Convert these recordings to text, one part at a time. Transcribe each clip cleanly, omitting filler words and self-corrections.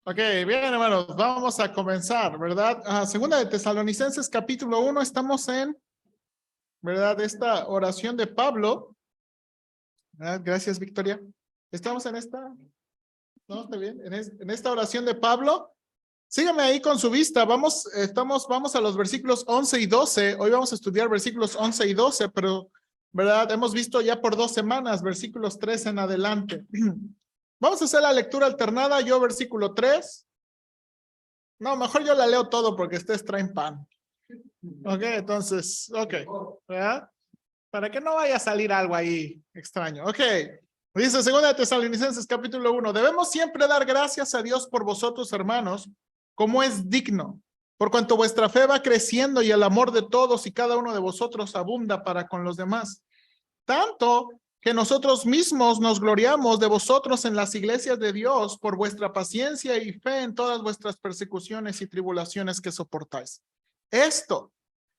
Ok, bien hermanos, vamos a comenzar, ¿verdad? Segunda de Tesalonicenses capítulo 1, estamos en, ¿verdad? Esta oración de Pablo. Gracias, Victoria. Estamos en esta, ¿no? ¿Está bien? En esta oración de Pablo. Síganme ahí con su vista. Vamos a los versículos 11 y 12. Hoy vamos a estudiar versículos 11 y 12, pero, ¿verdad? Hemos visto ya por 2 semanas, versículos 3 en adelante. Vamos a hacer la lectura alternada. Yo, versículo 3. No, mejor yo la leo todo porque ustedes traen pan. Ok, entonces, ok. ¿Verdad? Para que no vaya a salir algo ahí extraño. Ok. Dice 2 Tesalonicenses capítulo 1. Debemos siempre dar gracias a Dios por vosotros, hermanos, como es digno, por cuanto vuestra fe va creciendo y el amor de todos y cada uno de vosotros abunda para con los demás. Tanto que nosotros mismos nos gloriamos de vosotros en las iglesias de Dios por vuestra paciencia y fe en todas vuestras persecuciones y tribulaciones que soportáis. Esto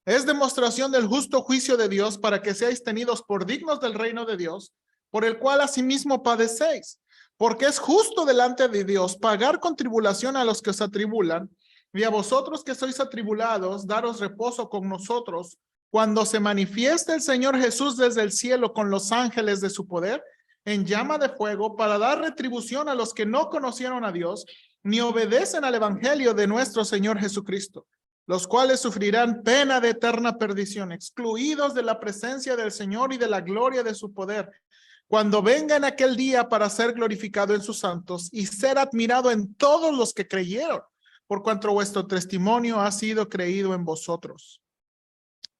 es demostración del justo juicio de Dios para que seáis tenidos por dignos del reino de Dios, por el cual asimismo padecéis, porque es justo delante de Dios pagar con tribulación a los que os atribulan, y a vosotros que sois atribulados, daros reposo con nosotros, cuando se manifieste el Señor Jesús desde el cielo con los ángeles de su poder, en llama de fuego, para dar retribución a los que no conocieron a Dios, ni obedecen al evangelio de nuestro Señor Jesucristo, los cuales sufrirán pena de eterna perdición, excluidos de la presencia del Señor y de la gloria de su poder, cuando venga en aquel día para ser glorificado en sus santos y ser admirado en todos los que creyeron, por cuanto vuestro testimonio ha sido creído en vosotros.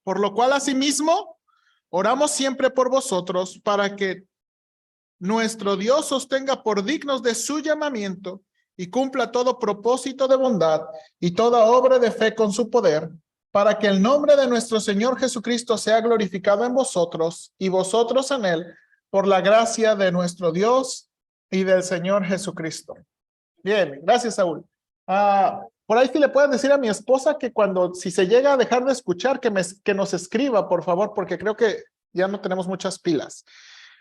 Por lo cual, asimismo, oramos siempre por vosotros para que nuestro Dios os tenga por dignos de su llamamiento y cumpla todo propósito de bondad y toda obra de fe con su poder, para que el nombre de nuestro Señor Jesucristo sea glorificado en vosotros y vosotros en él, por la gracia de nuestro Dios y del Señor Jesucristo. Bien, gracias, Saúl. Por ahí sí le pueden decir a mi esposa que si se llega a dejar de escuchar, que nos escriba, por favor, porque creo que ya no tenemos muchas pilas.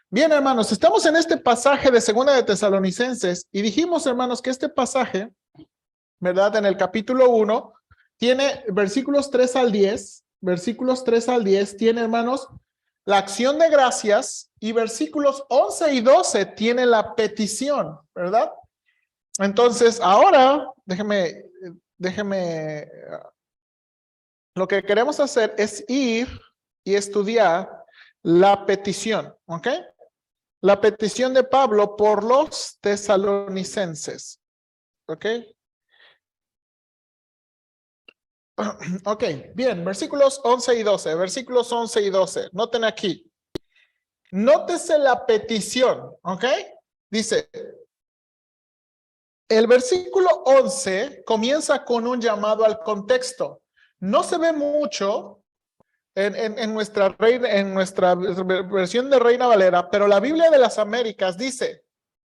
Bien, hermanos, estamos en este pasaje de 2 de Tesalonicenses y dijimos, hermanos, que este pasaje, ¿verdad? En el capítulo 1 tiene versículos 3 al 10, tiene, hermanos, la acción de gracias, y versículos 11 y 12 tiene la petición, ¿verdad? Entonces, ahora, déjeme, lo que queremos hacer es ir y estudiar la petición, ¿ok? La petición de Pablo por los tesalonicenses, ¿ok? Ok, bien, versículos 11 y 12, noten aquí. Nótese la petición, ¿ok? Dice, el versículo 11 comienza con un llamado al contexto. No se ve mucho en nuestra versión de Reina Valera, pero la Biblia de las Américas dice,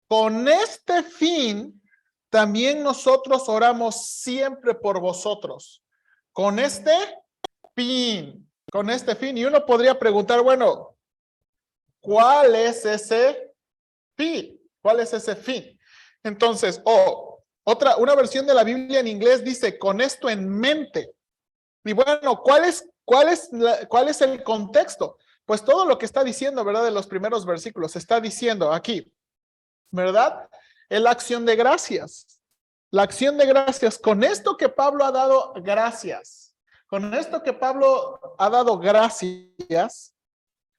con este fin, también nosotros oramos siempre por vosotros. Con este fin. Y uno podría preguntar, bueno, ¿cuál es ese fin? ¿Cuál es ese fin? Entonces, una versión de la Biblia en inglés dice, con esto en mente. Y bueno, ¿cuál es el contexto? Pues todo lo que está diciendo, ¿verdad? De los primeros versículos, está diciendo aquí, ¿verdad? Es la acción de gracias. La acción de gracias. Con esto que Pablo ha dado gracias.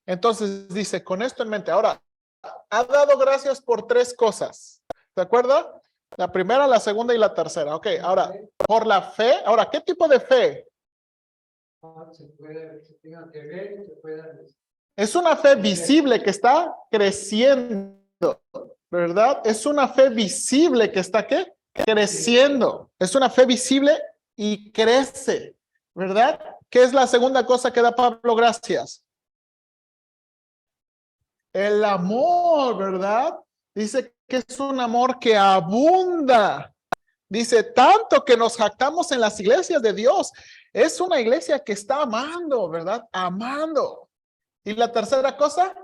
Entonces dice, con esto en mente. Ahora, ha dado gracias por 3 cosas. ¿Se acuerda? La primera, la segunda y la tercera. Ok, ahora, por la fe. Ahora, ¿qué tipo de fe? Es una fe visible que está creciendo, ¿verdad? Es una fe visible que está, ¿qué? Creciendo. Es una fe visible y crece, ¿verdad? ¿Qué es la segunda cosa que da Pablo gracias? El amor, ¿verdad? Dice que es un amor que abunda. Dice, tanto que nos jactamos en las iglesias de Dios. Es una iglesia que está amando, ¿verdad? Amando. ¿Y la tercera cosa?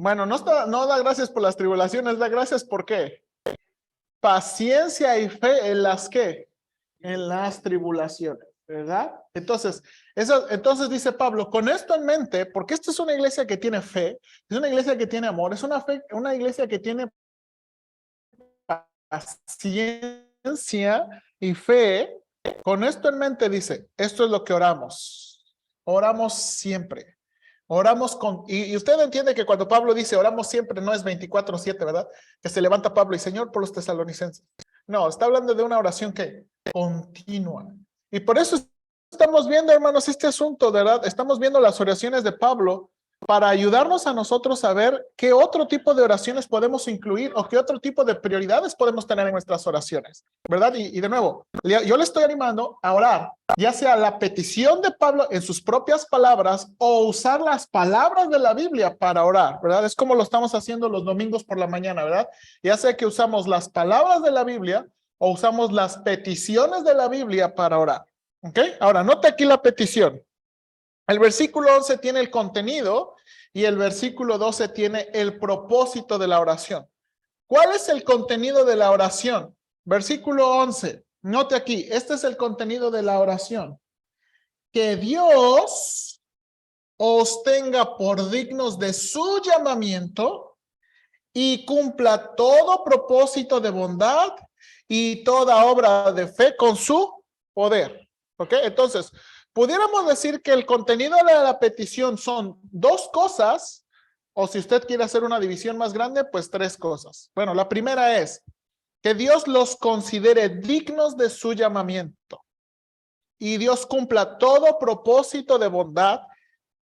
Bueno, no da gracias por las tribulaciones, da gracias por qué. Paciencia y fe en las ¿qué? En las tribulaciones, ¿verdad? Entonces dice Pablo, con esto en mente, porque esta es una iglesia que tiene fe, es una iglesia que tiene amor, es una iglesia que tiene paciencia y fe. Con esto en mente dice, esto es lo que oramos. Oramos siempre. Oramos y usted entiende que cuando Pablo dice oramos siempre no es 24/7, ¿verdad? Que se levanta Pablo y Señor por los tesalonicenses. No, está hablando de una oración que continua. Y por eso estamos viendo, hermanos, este asunto, ¿verdad? Estamos viendo las oraciones de Pablo para ayudarnos a nosotros a ver qué otro tipo de oraciones podemos incluir o qué otro tipo de prioridades podemos tener en nuestras oraciones, ¿verdad? Y de nuevo, yo le estoy animando a orar, ya sea la petición de Pablo en sus propias palabras o usar las palabras de la Biblia para orar, ¿verdad? Es como lo estamos haciendo los domingos por la mañana, ¿verdad? Ya sea que usamos las palabras de la Biblia o usamos las peticiones de la Biblia para orar, ¿ok? Ahora, nota aquí la petición. El versículo 11 tiene el contenido y el versículo 12 tiene el propósito de la oración. ¿Cuál es el contenido de la oración? Versículo 11. Note aquí, este es el contenido de la oración. Que Dios os tenga por dignos de su llamamiento y cumpla todo propósito de bondad y toda obra de fe con su poder. ¿Ok? Entonces, pudiéramos decir que el contenido de la petición son dos cosas, o si usted quiere hacer una división más grande, pues tres cosas. Bueno, la primera es que Dios los considere dignos de su llamamiento y Dios cumpla todo propósito de bondad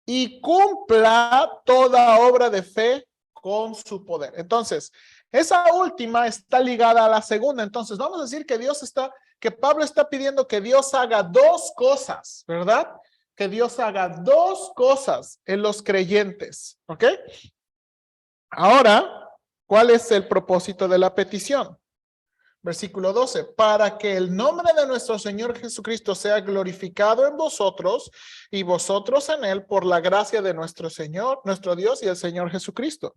y cumpla toda obra de fe con su poder. Entonces, esa última está ligada a la segunda. Entonces, vamos a decir que Pablo está pidiendo que Dios haga dos cosas, ¿verdad? Que Dios haga dos cosas en los creyentes, ¿ok? Ahora, ¿cuál es el propósito de la petición? Versículo 12, para que el nombre de nuestro Señor Jesucristo sea glorificado en vosotros y vosotros en él por la gracia de nuestro Señor, nuestro Dios y el Señor Jesucristo.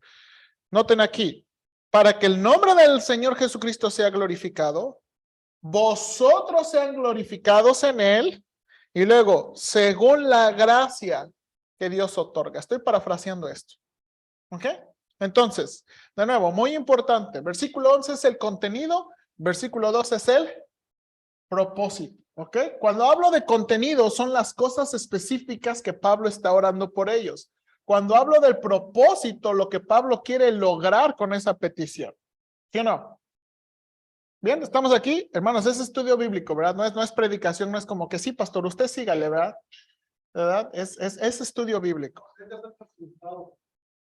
Noten aquí, para que el nombre del Señor Jesucristo sea glorificado, vosotros sean glorificados en él y luego, según la gracia que Dios otorga. Estoy parafraseando esto. ¿Ok? Entonces, de nuevo, muy importante. Versículo 11 es el contenido. Versículo 12 es el propósito, ¿ok? Cuando hablo de contenido, son las cosas específicas que Pablo está orando por ellos. Cuando hablo del propósito, lo que Pablo quiere lograr con esa petición. ¿Sí o no? Bien, estamos aquí, hermanos, es estudio bíblico, ¿verdad? No es predicación, no es como que sí, pastor, usted sígale, ¿verdad? ¿Verdad? Es estudio bíblico.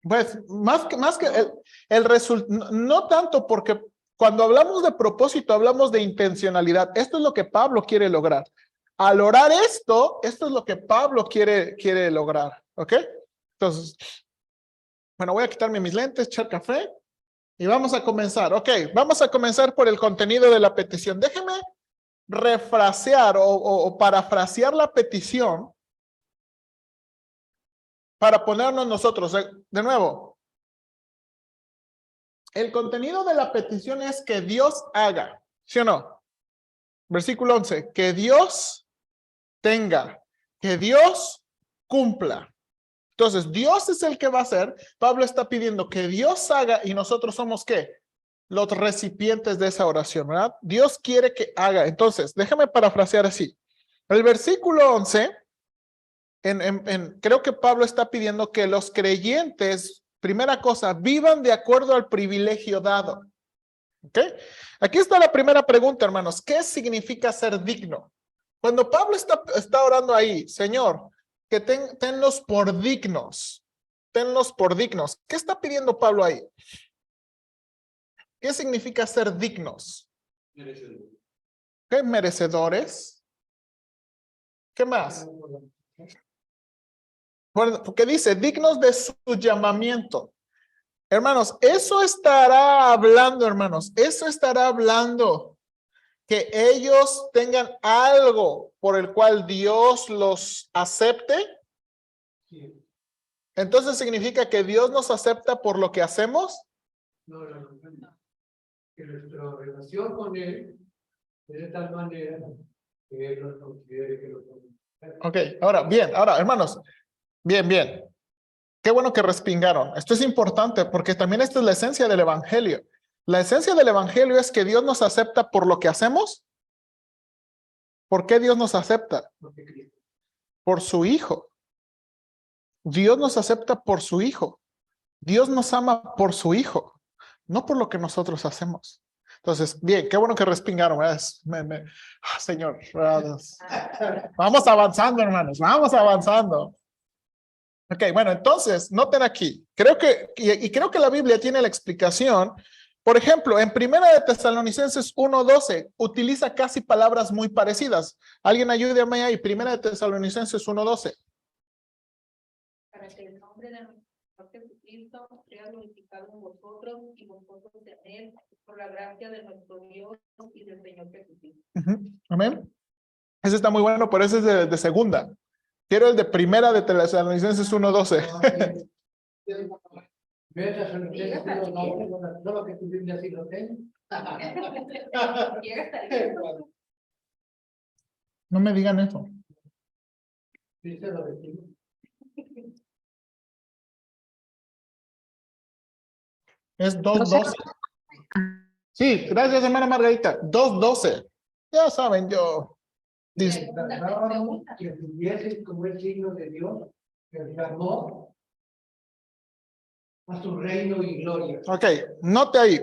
Pues más que el resultado, no tanto porque cuando hablamos de propósito, hablamos de intencionalidad. Esto es lo que Pablo quiere lograr. Al orar esto es lo que Pablo quiere lograr. ¿Ok? Entonces, bueno, voy a quitarme mis lentes, echar café y vamos a comenzar. Ok, vamos a comenzar por el contenido de la petición. Déjeme refrasear o parafrasear la petición para ponernos nosotros. De nuevo, el contenido de la petición es que Dios haga, ¿sí o no? Versículo 11, que Dios tenga, que Dios cumpla. Entonces, Dios es el que va a hacer. Pablo está pidiendo que Dios haga y nosotros somos ¿qué? Los recipientes de esa oración, ¿verdad? Dios quiere que haga. Entonces, déjame parafrasear así. El versículo 11, creo que Pablo está pidiendo que los creyentes, primera cosa, vivan de acuerdo al privilegio dado. ¿Ok? Aquí está la primera pregunta, hermanos. ¿Qué significa ser digno? Cuando Pablo está orando ahí, Señor, que tenlos por dignos. Tenlos por dignos. ¿Qué está pidiendo Pablo ahí? ¿Qué significa ser dignos? ¿Qué merecedores? ¿Qué más? Bueno, porque dice, dignos de su llamamiento. Hermanos, eso estará hablando, hermanos, eso estará hablando que ellos tengan algo por el cual Dios los acepte. Entonces significa que Dios nos acepta por lo que hacemos. No, que nuestra relación con Él es de tal manera que Él nos considere que lo somos. Ok, ahora, hermanos, bien. Qué bueno que respingaron. Esto es importante porque también esta es la esencia del evangelio. La esencia del evangelio es que Dios nos acepta por lo que hacemos. ¿Por qué Dios nos acepta? Por su Hijo. Dios nos acepta por su Hijo. Dios nos ama por su Hijo, no por lo que nosotros hacemos. Entonces, bien, qué bueno que respingaron. Señor, vamos avanzando, hermanos, vamos avanzando. Ok, bueno, entonces, noten aquí, creo que la Biblia tiene la explicación. Por ejemplo, en Primera de Tesalonicenses 1:12, utiliza casi palabras muy parecidas. Alguien ayúdame ahí, Primera de Tesalonicenses 1:12. Para que el nombre de nuestro Señor Jesucristo sea glorificado en vosotros y vosotros en él, por la gracia de nuestro Dios y del Señor Jesucristo. Amén. Ese está muy bueno, pero ese es de segunda. Quiero el de Primera de Tesalonicenses 1:12. Solo que tu Biblia sí lo tenga. No me digan eso. Sí, se lo decimos. Es 2:12. Sí, gracias, hermana Margarita. 2:12. Ya saben, yo. Que tuviese como el signo de Dios, que llamó a su reino y gloria. Ok, note ahí.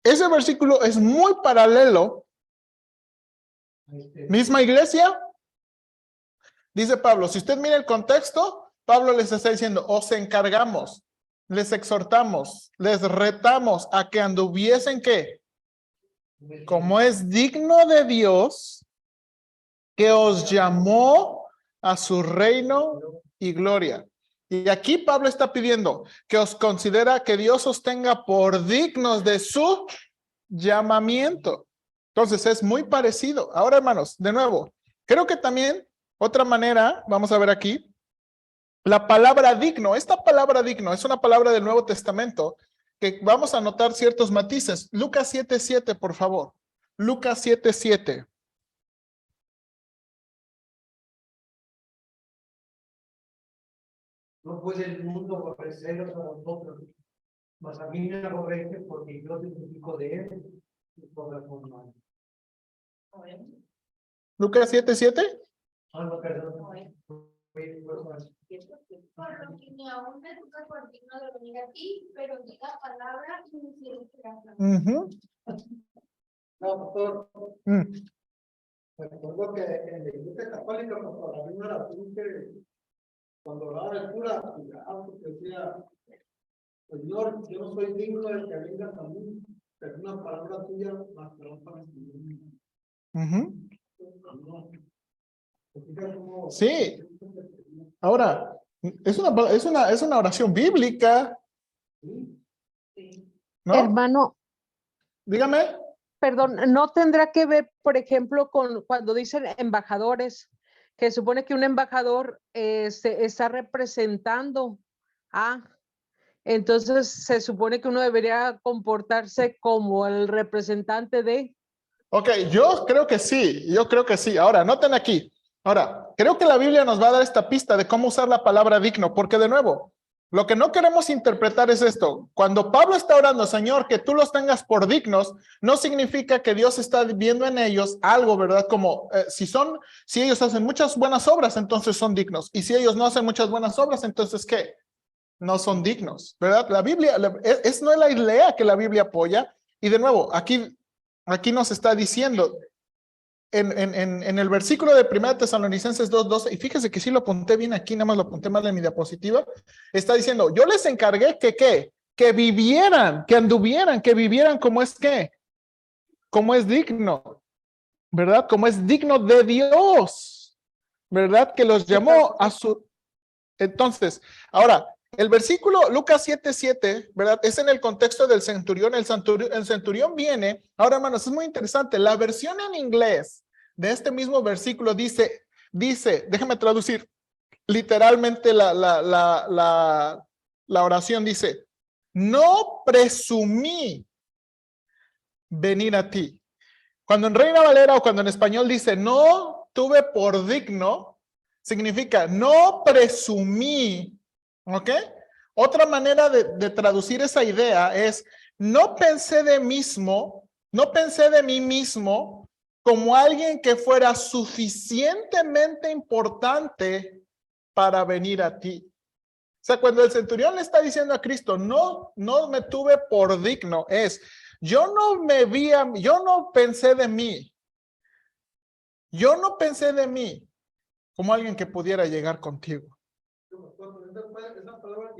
Ese versículo es muy paralelo. Misma iglesia. Dice Pablo, si usted mira el contexto, Pablo les está diciendo, os encargamos, les exhortamos, les retamos a que anduviesen, ¿qué? Como es digno de Dios, que os llamó a su reino y gloria. Y aquí Pablo está pidiendo que os considera que Dios os tenga por dignos de su llamamiento. Entonces es muy parecido. Ahora, hermanos, de nuevo, creo que también otra manera, vamos a ver aquí, la palabra digno. Esta palabra digno es una palabra del Nuevo Testamento que vamos a notar ciertos matices. Lucas 7:7, por favor. Lucas 7:7. No puede el mundo aborreceros a vosotros, mas a mí me aborrece porque yo testifico de él y por la forma. Lucas 7:7. No, perdón. Por lo que ni aún me toca por digno de venir aquí, pero diga palabra y me hicieron esperanza. No, pastor. Recuerdo que en la iglesia católica, pastor, había una oración que cuando oraba el cura, porque decía, Señor, yo no soy digno de que vengas a mí, pero una palabra tuya bastará para mí. Sí. Ahora, es una oración bíblica. ¿No? Hermano, Dígame. perdón, ¿no tendrá que ver, por ejemplo, con cuando dicen embajadores, que supone que un embajador se está representando entonces se supone que uno debería comportarse como el representante de? Ok, yo creo que sí. Ahora, noten aquí. Ahora, creo que la Biblia nos va a dar esta pista de cómo usar la palabra digno, porque de nuevo, lo que no queremos interpretar es esto. Cuando Pablo está orando, Señor, que tú los tengas por dignos, no significa que Dios está viendo en ellos algo, ¿verdad? Como si ellos hacen muchas buenas obras, entonces son dignos. Y si ellos no hacen muchas buenas obras, entonces ¿qué? No son dignos, ¿verdad? La Biblia, no es la idea que la Biblia apoya. Y de nuevo, aquí nos está diciendo en el versículo de 1 Tesalonicenses 2:12, y fíjese que sí lo apunté bien aquí, nada más lo apunté mal en mi diapositiva, está diciendo, yo les encargué que vivieran, que anduvieran, que vivieran como es digno, ¿verdad? Como es digno de Dios, ¿verdad? Que los llamó a su... Entonces, ahora, el versículo Lucas 7:7, ¿verdad? Es en el contexto del centurión. El centurión viene. Ahora, hermanos, es muy interesante. La versión en inglés de este mismo versículo dice, déjame traducir. literalmente la oración dice, no presumí venir a ti. Cuando en Reina Valera o cuando en español dice, no tuve por digno, significa no presumí, ¿ok? Otra manera de traducir esa idea es, no pensé de mí mismo como alguien que fuera suficientemente importante para venir a ti. O sea, cuando el centurión le está diciendo a Cristo, no me tuve por digno, yo no pensé de mí. Yo no pensé de mí como alguien que pudiera llegar contigo. Esa palabra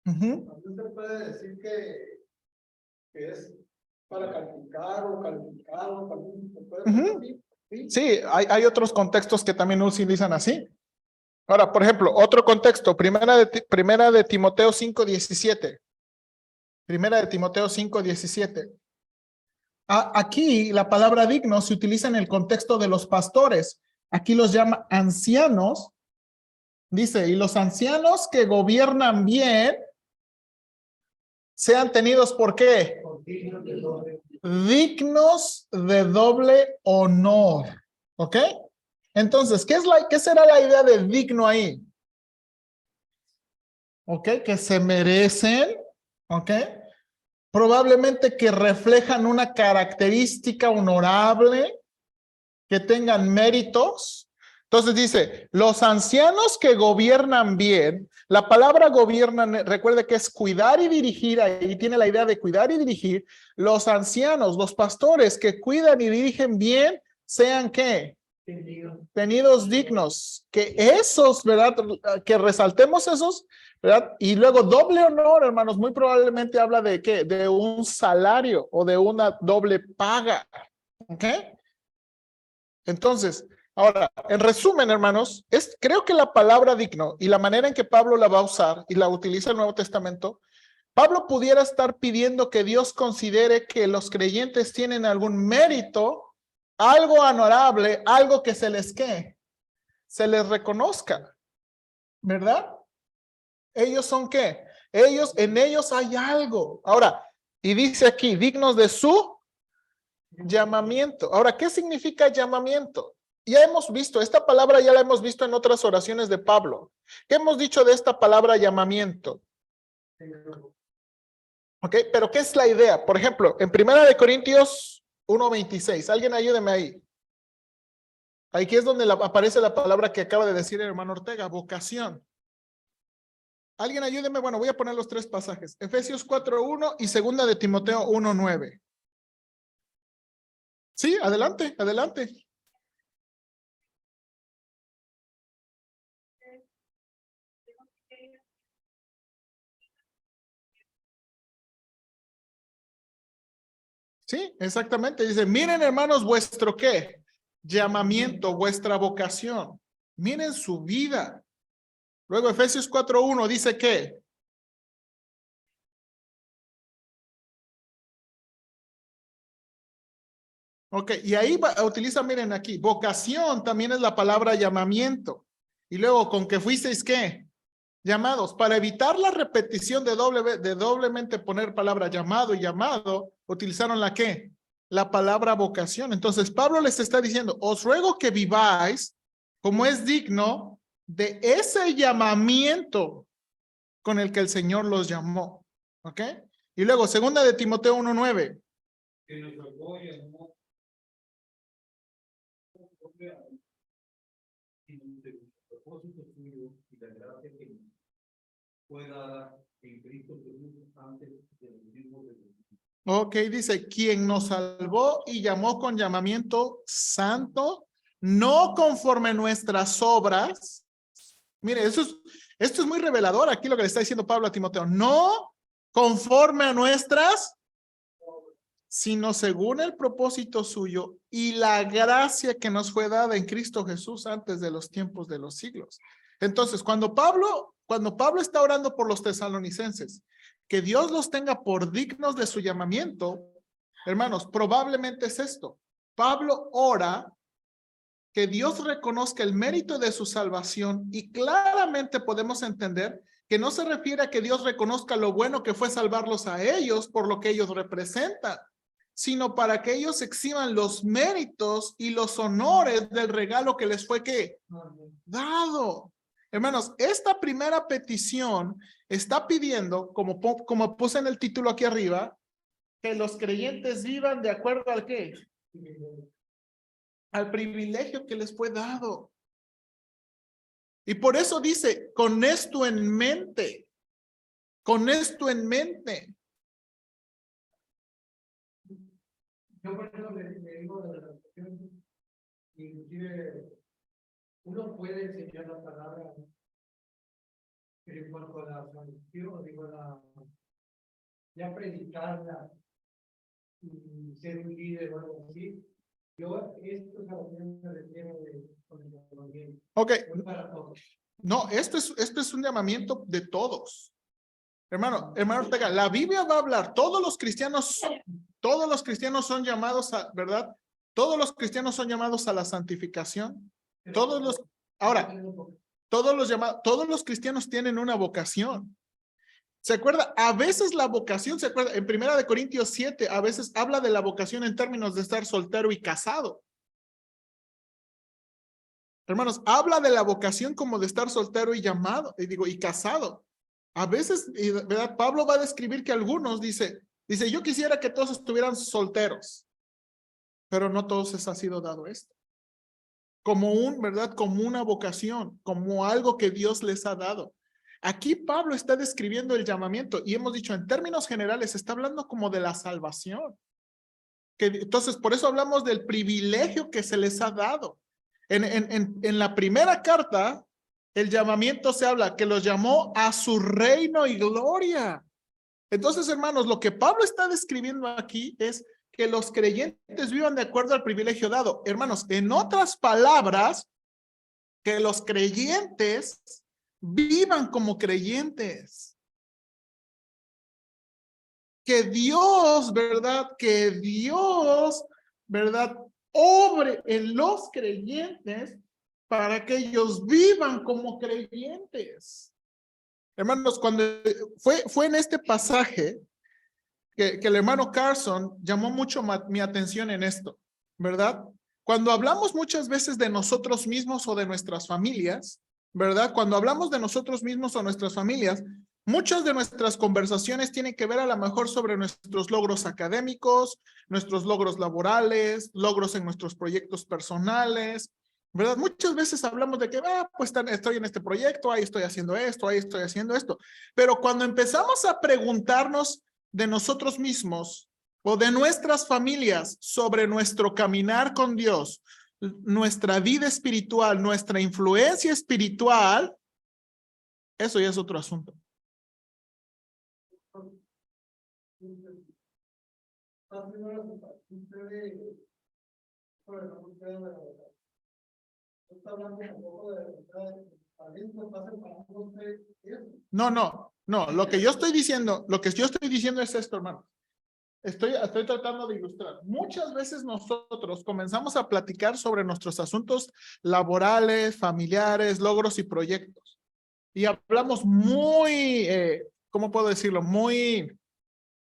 Ujú. también se puede decir que es para calificar o calificado, también se puede decir así. Sí, hay otros contextos que también utilizan así. Ahora, por ejemplo, otro contexto, primera de Timoteo 5:17. Primera de Timoteo 5:17. Aquí la palabra digno se utiliza en el contexto de los pastores. Aquí los llama ancianos. Dice, y los ancianos que gobiernan bien sean tenidos ¿por qué? Dignos de doble honor. ¿Ok? Entonces, ¿qué será la idea de digno ahí? ¿Ok? Que se merecen. ¿Ok? Probablemente que reflejan una característica honorable, que tengan méritos. Entonces dice, los ancianos que gobiernan bien, la palabra gobiernan, recuerde que es cuidar y dirigir, ahí tiene la idea de cuidar y dirigir. Los ancianos, los pastores que cuidan y dirigen bien, sean ¿qué? Tenidos dignos. Que esos, ¿verdad? Que resaltemos esos, ¿verdad? Y luego doble honor, hermanos, muy probablemente habla de ¿qué? De un salario o de una doble paga. ¿Ok? Entonces, ahora, en resumen, hermanos, creo que la palabra digno y la manera en que Pablo la va a usar y la utiliza el Nuevo Testamento, Pablo pudiera estar pidiendo que Dios considere que los creyentes tienen algún mérito, algo honorable, algo que se les se les reconozca, ¿verdad? ¿Ellos son qué? En ellos hay algo. Ahora, y dice aquí, dignos de su llamamiento. Ahora, ¿qué significa llamamiento? Ya hemos visto, esta palabra ya la hemos visto en otras oraciones de Pablo. ¿Qué hemos dicho de esta palabra llamamiento? Ok, pero ¿qué es la idea? Por ejemplo, en 1 Corintios 1:26, alguien ayúdeme ahí. Aquí es donde aparece la palabra que acaba de decir el hermano Ortega, vocación. Alguien ayúdeme, bueno, voy a poner los tres pasajes. Efesios 4:1 y 2 de Timoteo 1:9. Sí, adelante, adelante. Sí, exactamente. Dice, miren hermanos vuestro qué, llamamiento, vuestra vocación. Miren su vida. Luego Efesios 4:1 dice que. Ok, y ahí utiliza, miren aquí, vocación también es la palabra llamamiento. Y luego, ¿con que fuisteis qué? Llamados. Para evitar la repetición de doblemente poner palabra llamado y llamado, utilizaron la qué? La palabra vocación. Entonces, Pablo les está diciendo, os ruego que viváis como es digno de ese llamamiento con el que el Señor los llamó. ¿Ok? Y luego, 2 de Timoteo 1:9. Que nos salvó y amó sino de propósito suyo y la gracia que fue dada en Cristo Jesús antes de los tiempos de Dios. Ok, dice, quien nos salvó y llamó con llamamiento santo, no conforme nuestras obras. Mire, esto es muy revelador aquí lo que le está diciendo Pablo a Timoteo. No conforme a nuestras, sino según el propósito suyo y la gracia que nos fue dada en Cristo Jesús antes de los tiempos de los siglos. Entonces, cuando Pablo está orando por los tesalonicenses, que Dios los tenga por dignos de su llamamiento, hermanos, probablemente es esto. Pablo ora que Dios reconozca el mérito de su salvación, y claramente podemos entender que no se refiere a que Dios reconozca lo bueno que fue salvarlos a ellos por lo que ellos representan, sino para que ellos exhiban los méritos y los honores del regalo que les fue dado. Hermanos, esta primera petición está pidiendo, como puse en el título aquí arriba, que los creyentes vivan de acuerdo al ¿qué? Al privilegio que les fue dado. Y por eso dice, con esto en mente, con esto en mente. Yo por eso le digo de la relación, inclusive uno puede enseñar la palabra, pero en cuanto a la salvación, ya predicarla y ser un líder o algo así, yo esto es a lo que me refiero con el evangelio. Ok, No para todos. no, esto es un llamamiento de todos. Hermano Ortega, la Biblia va a hablar, todos los cristianos son llamados a, ¿verdad? Todos los cristianos son llamados a la santificación. Ahora, todos los cristianos tienen una vocación. ¿Se acuerda? A veces la vocación, ¿se acuerda? En 1 Corintios 7, a veces habla de la vocación en términos de estar soltero y casado. Hermanos, habla de la vocación como de estar soltero y casado. A veces, ¿verdad? Pablo va a describir que algunos dice, yo quisiera que todos estuvieran solteros, pero no todos les ha sido dado esto. ¿Verdad? Como una vocación, como algo que Dios les ha dado. Aquí Pablo está describiendo el llamamiento y hemos dicho en términos generales, está hablando como de la salvación. Entonces, por eso hablamos del privilegio que se les ha dado. En la primera carta, el llamamiento se habla que los llamó a su reino y gloria. Entonces, hermanos, lo que Pablo está describiendo aquí es que los creyentes vivan de acuerdo al privilegio dado. Hermanos, en otras palabras, que los creyentes vivan como creyentes. Que Dios, ¿verdad? Obre en los creyentes para que ellos vivan como creyentes. Hermanos, cuando fue en este pasaje que el hermano Carson llamó mucho mi atención en esto, ¿verdad? Cuando hablamos muchas veces de nosotros mismos o de nuestras familias, ¿verdad? Cuando hablamos de nosotros mismos o nuestras familias, muchas de nuestras conversaciones tienen que ver a lo mejor sobre nuestros logros académicos, nuestros logros laborales, logros en nuestros proyectos personales, ¿verdad? Muchas veces hablamos de que, pues estoy en este proyecto, ahí estoy haciendo esto, ahí estoy haciendo esto. Pero cuando empezamos a preguntarnos de nosotros mismos o de nuestras familias sobre nuestro caminar con Dios, nuestra vida espiritual, nuestra influencia espiritual, eso ya es otro asunto. No, lo que yo estoy diciendo es esto, hermano. Estoy tratando de ilustrar. Muchas veces nosotros comenzamos a platicar sobre nuestros asuntos laborales, familiares, logros y proyectos. Y hablamos muy, ¿cómo puedo decirlo? Muy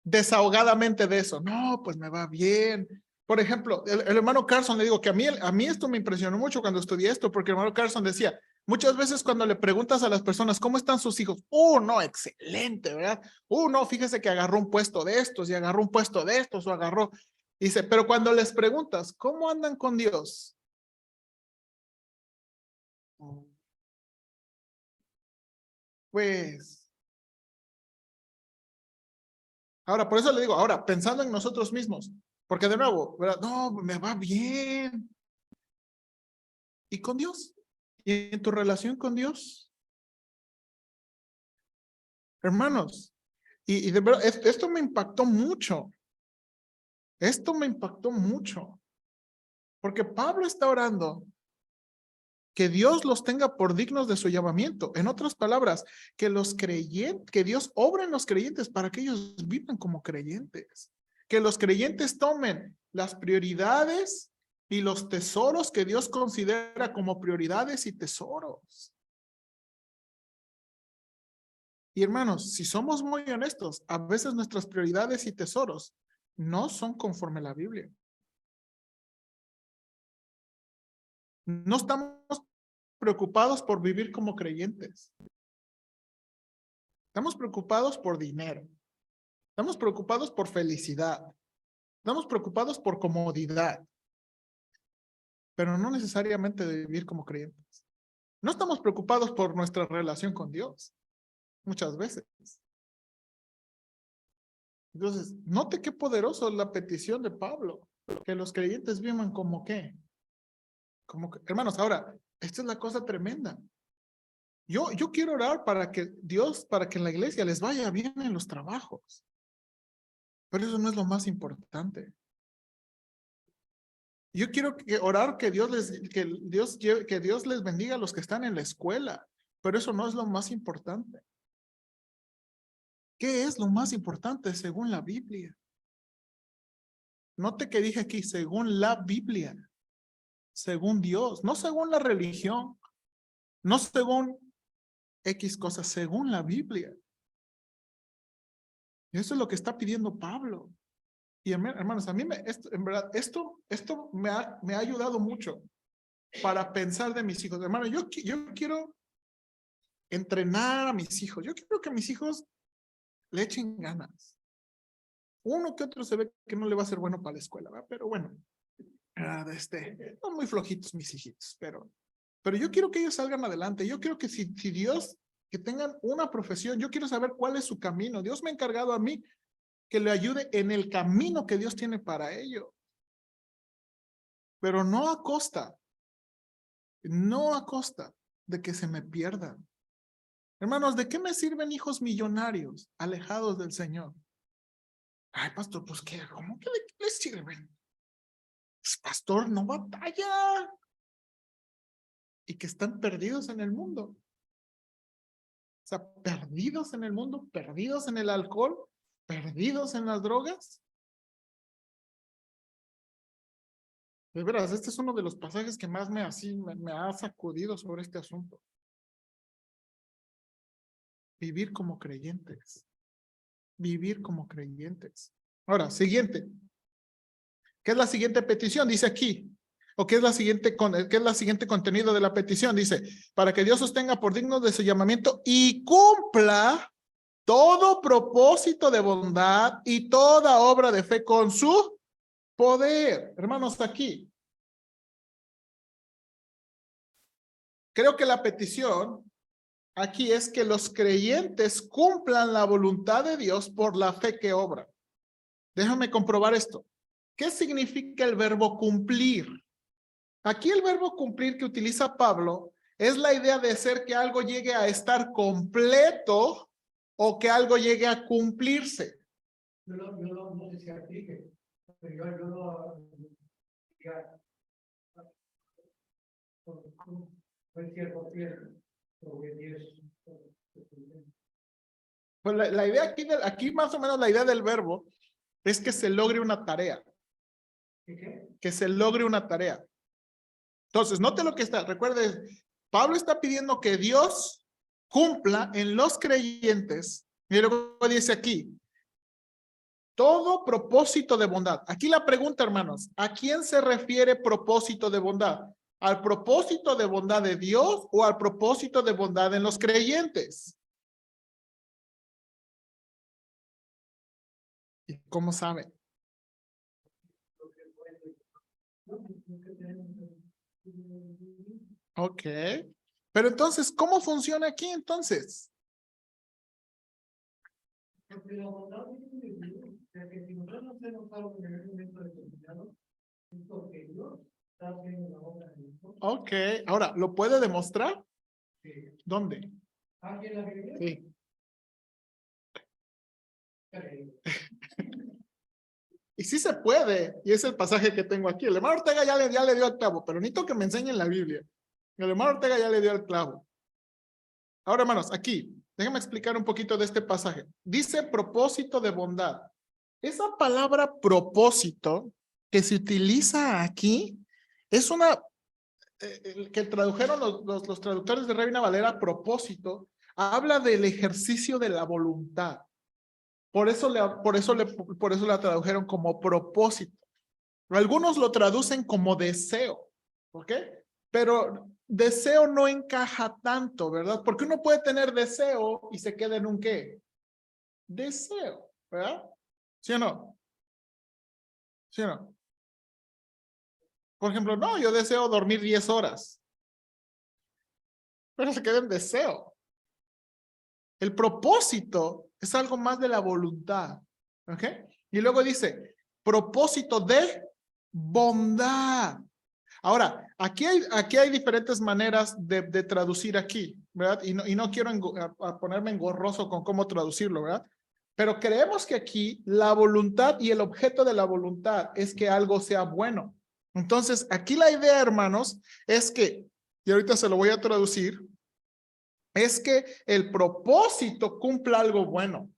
desahogadamente de eso. No, pues me va bien. Por ejemplo, el hermano Carson, le digo que a mí esto me impresionó mucho cuando estudié esto, porque el hermano Carson decía, muchas veces cuando le preguntas a las personas cómo están sus hijos, no, excelente, ¿verdad? No, fíjese que agarró un puesto de estos y agarró un puesto de estos o agarró. Dice, pero cuando les preguntas, ¿cómo andan con Dios? Pues, ahora, por eso le digo, ahora, pensando en nosotros mismos, porque de nuevo, ¿verdad? No, me va bien. ¿Y con Dios? ¿Y en tu relación con Dios? Hermanos, y de verdad, esto me impactó mucho. Esto me impactó mucho. Porque Pablo está orando que Dios los tenga por dignos de su llamamiento. En otras palabras, que Dios obre en los creyentes para que ellos vivan como creyentes. Que los creyentes tomen las prioridades y los tesoros que Dios considera como prioridades y tesoros. Y hermanos, si somos muy honestos, a veces nuestras prioridades y tesoros no son conforme a la Biblia. No estamos preocupados por vivir como creyentes. Estamos preocupados por dinero. Estamos preocupados por felicidad. Estamos preocupados por comodidad. Pero no necesariamente de vivir como creyentes. No estamos preocupados por nuestra relación con Dios. Muchas veces. Entonces, note qué poderoso es la petición de Pablo. Que los creyentes vivan como qué. Hermanos, ahora, esta es la cosa tremenda. Yo quiero orar para que Dios, para que en la iglesia les vaya bien en los trabajos. Pero eso no es lo más importante. Yo quiero orar que Dios les bendiga a los que están en la escuela. Pero eso no es lo más importante. ¿Qué es lo más importante según la Biblia? Note que dije aquí, según la Biblia. Según Dios, no según la religión, no según X cosas, según la Biblia. Y eso es lo que está pidiendo Pablo. Y hermanos, a mí en verdad, esto me ha ayudado mucho para pensar de mis hijos. Hermano, yo quiero entrenar a mis hijos. Yo quiero que mis hijos le echen ganas. Uno que otro se ve que no le va a ser bueno para la escuela, ¿verdad? Pero bueno, son muy flojitos mis hijitos, pero yo quiero que ellos salgan adelante. Yo quiero que si Dios, que tengan una profesión, yo quiero saber cuál es su camino. Dios me ha encargado a mí que le ayude en el camino que Dios tiene para ellos. Pero no a costa de que se me pierdan. Hermanos, ¿de qué me sirven hijos millonarios alejados del Señor? Ay, pastor, pues ¿qué? ¿Cómo que de qué les sirven? Pues, pastor, no batalla. Y que están perdidos en el mundo. O sea, perdidos en el mundo, perdidos en el alcohol, perdidos en las drogas. De veras, este es uno de los pasajes que más me ha sacudido sobre este asunto. Vivir como creyentes. Vivir como creyentes. Ahora, siguiente. ¿Qué es la siguiente petición? Dice aquí. ¿O qué es la siguiente contenido de la petición? Dice, para que Dios os tenga por dignos de su llamamiento y cumpla todo propósito de bondad y toda obra de fe con su poder. Hermanos, aquí. Creo que la petición aquí es que los creyentes cumplan la voluntad de Dios por la fe que obra. Déjame comprobar esto. ¿Qué significa el verbo cumplir? Aquí el verbo cumplir que utiliza Pablo es la idea de hacer que algo llegue a estar completo o que algo llegue a cumplirse. Yo no sé si aplique, pero yo no Pues la idea aquí más o menos la idea del verbo es que se logre una tarea. ¿qué? Que se logre una tarea. Entonces, note lo que está. Recuerde, Pablo está pidiendo que Dios cumpla en los creyentes. Y luego dice aquí, todo propósito de bondad. Aquí la pregunta, hermanos, ¿a quién se refiere propósito de bondad? ¿Al propósito de bondad de Dios o al propósito de bondad en los creyentes? ¿Y cómo saben? Ok. Pero entonces, ¿cómo funciona aquí entonces? Ok. Ahora, ¿lo puede demostrar? ¿Dónde? Sí. Y sí se puede, y es el pasaje que tengo aquí. El hermano Ortega ya le dio el clavo, pero necesito que me enseñen la Biblia. El hermano Ortega ya le dio el clavo. Ahora, hermanos, aquí, déjenme explicar un poquito de este pasaje. Dice propósito de bondad. Esa palabra propósito que se utiliza aquí Es una, que tradujeron los traductores de Reina Valera, propósito, habla del ejercicio de la voluntad. Por eso la tradujeron como propósito. Algunos lo traducen como deseo, ¿ok? Pero deseo no encaja tanto, ¿verdad? Porque uno puede tener deseo y se queda en un ¿qué? Deseo, ¿verdad? ¿Sí o no? ¿Sí o no? Por ejemplo, no, yo deseo dormir 10 horas, pero se queda en deseo. El propósito es algo más de la voluntad, ¿ok? Y luego dice, propósito de bondad. Ahora, aquí hay diferentes maneras de traducir aquí, ¿verdad? Y no quiero ponerme engorroso con cómo traducirlo, ¿verdad? Pero creemos que aquí la voluntad y el objeto de la voluntad es que algo sea bueno. Entonces, aquí la idea, hermanos, es que, y ahorita se lo voy a traducir, es que el propósito cumpla algo bueno.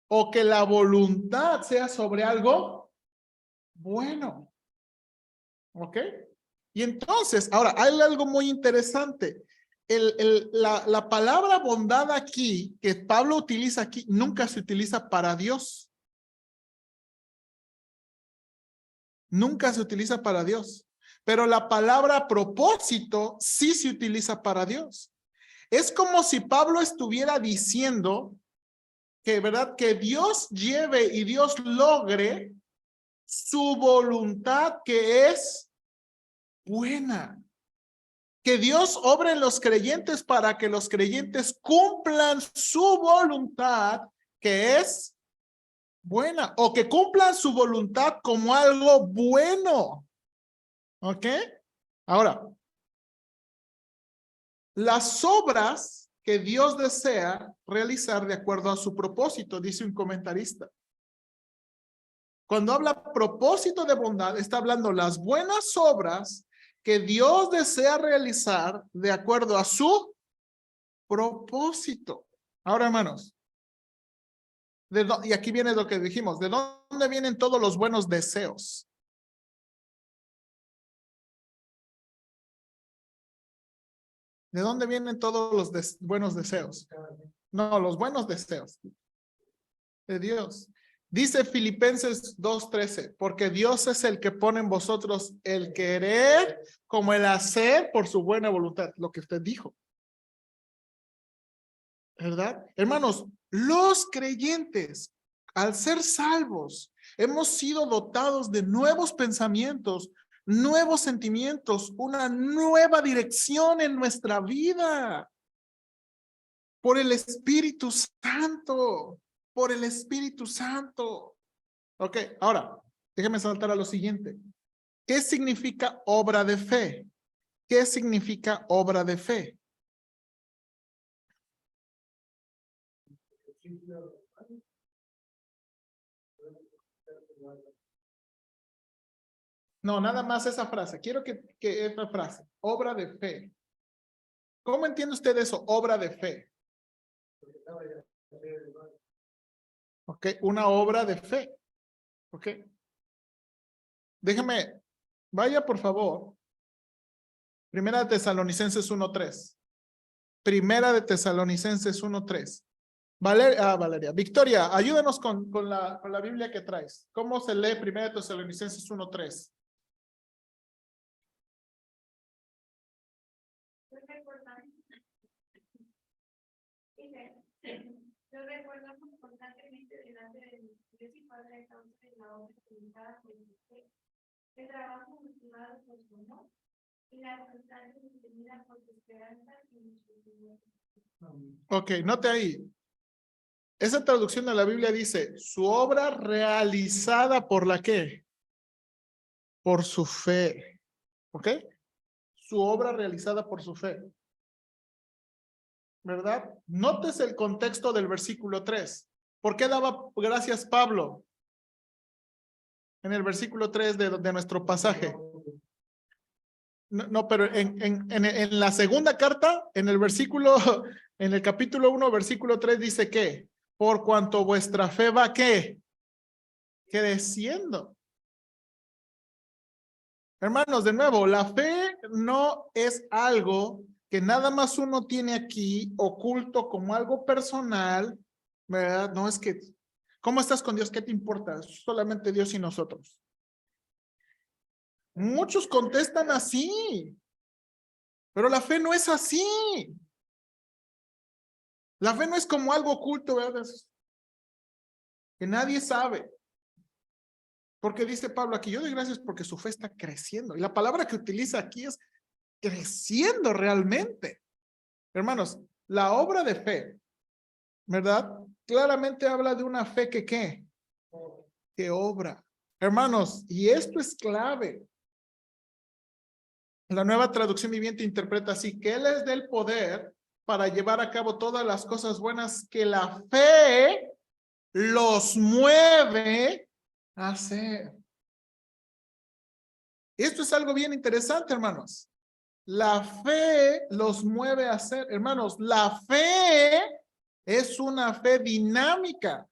O que la voluntad sea sobre algo bueno. ¿Ok? Y entonces, ahora, hay algo muy interesante. La palabra bondad aquí, que Pablo utiliza aquí, nunca se utiliza para Dios. Nunca se utiliza para Dios. Pero la palabra propósito sí se utiliza para Dios. Es como si Pablo estuviera diciendo que, ¿verdad? Que Dios lleve y Dios logre su voluntad que es buena. Que Dios obre en los creyentes para que los creyentes cumplan su voluntad que es buena, o que cumplan su voluntad como algo bueno. ¿Ok? Ahora, las obras que Dios desea realizar de acuerdo a su propósito, dice un comentarista. Cuando habla propósito de bondad, está hablando las buenas obras que Dios desea realizar de acuerdo a su propósito. Ahora, hermanos, y aquí viene lo que dijimos, ¿de dónde vienen todos los buenos deseos? ¿De dónde vienen todos los buenos deseos? No, los buenos deseos de Dios. Dice Filipenses 2:13, porque Dios es el que pone en vosotros el querer como el hacer por su buena voluntad, lo que usted dijo. ¿Verdad? Hermanos, los creyentes, al ser salvos, hemos sido dotados de nuevos pensamientos, nuevos sentimientos, una nueva dirección en nuestra vida. Por el Espíritu Santo, por el Espíritu Santo. Ok, ahora, déjeme saltar a lo siguiente. ¿Qué significa obra de fe? ¿Qué significa obra de fe? No, nada más esa frase. Quiero que esa frase, obra de fe. ¿Cómo entiende usted eso? Obra de fe. Ok, una obra de fe. Ok. Déjame, vaya por favor. Primera de Tesalonicenses 1:3. Primera de Tesalonicenses 1:3. Valeria. Victoria, ayúdanos con la Biblia que traes. ¿Cómo se lee Primera de Tesalonicenses 1:3? Yo recuerdo constantemente delante de mi Dios y Padre de causa de la obra realizada por usted, el trabajo motivado por su amor y la constancia sostenida por su esperanza y mi sufrimiento. Ok, note ahí. Esa traducción de la Biblia dice, su obra realizada por la ¿qué? Por su fe. ¿Ok? Su obra realizada por su fe. ¿Verdad? Notes el contexto del versículo 3. ¿Por qué daba gracias Pablo? En el versículo 3 de nuestro pasaje. No, pero en la segunda carta, en el capítulo 1, versículo 3 dice que, por cuanto vuestra fe va ¿qué? Creciendo. Hermanos, de nuevo, la fe no es algo que nada más uno tiene aquí oculto como algo personal, ¿verdad? No es que, ¿cómo estás con Dios? ¿Qué te importa? Solamente Dios y nosotros. Muchos contestan así, pero la fe no es así. La fe no es como algo oculto, ¿verdad? Que nadie sabe. Porque dice Pablo aquí, yo doy gracias porque su fe está creciendo. Y la palabra que utiliza aquí es creciendo realmente. Hermanos, la obra de fe, ¿verdad? Claramente habla de una fe que ¿qué? Que obra. Hermanos, y esto es clave. La Nueva Traducción Viviente interpreta así, que Él es del poder para llevar a cabo todas las cosas buenas que la fe los mueve a hacer. Esto es algo bien interesante, hermanos. La fe los mueve a hacer. Hermanos, la fe es una fe dinámica.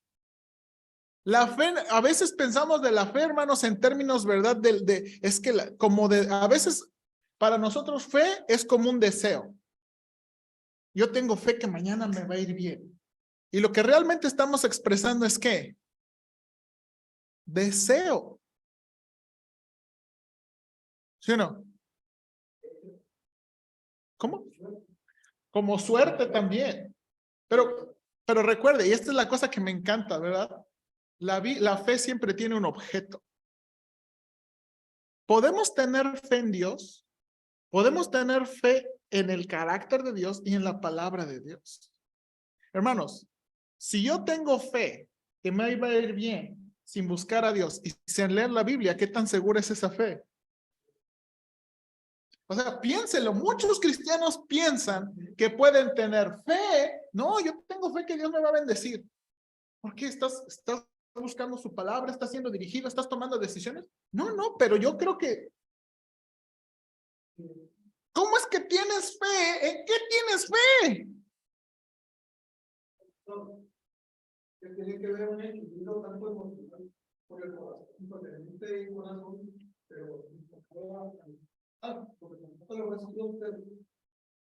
La fe, a veces pensamos de la fe, hermanos, en términos, ¿verdad? Es que a veces para nosotros fe es como un deseo. Yo tengo fe que mañana me va a ir bien. Y lo que realmente estamos expresando es ¿qué? Deseo. ¿Sí o no? ¿Cómo? Como suerte también. Pero recuerde, y esta es la cosa que me encanta, ¿verdad? La fe siempre tiene un objeto. Podemos tener fe en Dios, podemos tener fe en el carácter de Dios y en la palabra de Dios. Hermanos, si yo tengo fe que me va a ir bien sin buscar a Dios y sin leer la Biblia, ¿qué tan segura es esa fe? O sea, piénselo, muchos cristianos piensan que pueden tener fe. No, yo tengo fe que Dios me va a bendecir. ¿Por qué estás buscando su palabra? ¿Estás siendo dirigido? ¿Estás tomando decisiones? No, pero yo creo que... ¿Cómo es que tienes fe? ¿En qué tienes fe? Que tiene que ver un hecho, no tanto emocional por el corazón, por el mente y corazón, pero porque tampoco lo recibió usted.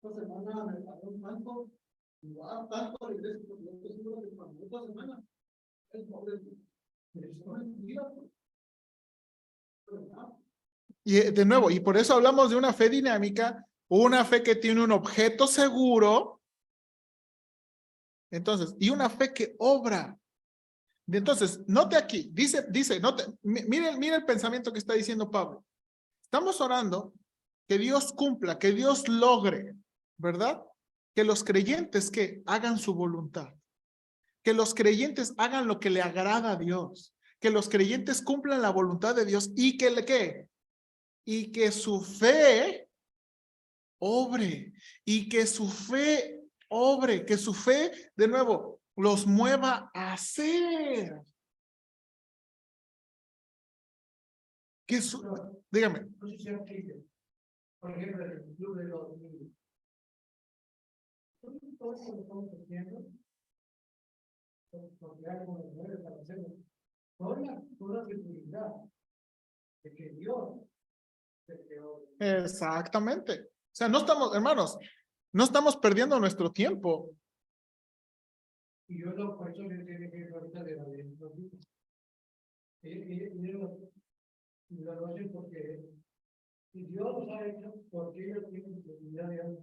Esta semana me pagó un tanto, y va tanto a la iglesia, porque yo estoy seguro que cuando esta semana es pobre. Y de nuevo, y por eso hablamos de una fe dinámica, una fe que tiene un objeto seguro. Entonces, y una fe que obra. Entonces, note aquí, dice, mire el pensamiento que está diciendo Pablo. Estamos orando que Dios cumpla, que Dios logre, ¿verdad? Que los creyentes que hagan su voluntad, que los creyentes hagan lo que le agrada a Dios, que los creyentes cumplan la voluntad de Dios y ¿qué? Y que su fe obre, y que su fe obre, que su fe, de nuevo, los mueva a hacer. Que su, dígame. Por ejemplo, el club de los niños. Todos lo estamos haciendo, porque hay como mujeres para hacerlo. Con la seguridad de que Dios se creó. Exactamente. O sea, no estamos, hermanos, no estamos perdiendo nuestro tiempo. Y yo lo por eso le tiene que ahorita de la ley. Y lo hacen porque si Dios los ha hecho, porque ellos tienen posibilidad de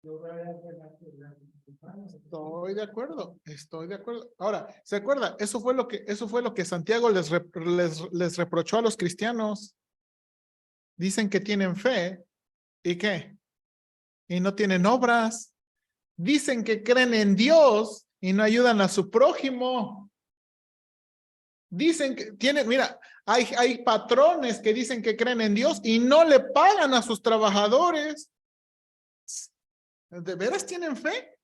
lograr algo en la Estoy de acuerdo, estoy de acuerdo. Ahora, ¿se acuerda? Eso fue lo que Santiago les reprochó a los cristianos. Dicen que tienen fe, ¿y qué? Y no tienen obras. Dicen que creen en Dios y no ayudan a su prójimo. Dicen que tienen, mira, hay patrones que dicen que creen en Dios y no le pagan a sus trabajadores. ¿De veras tienen fe?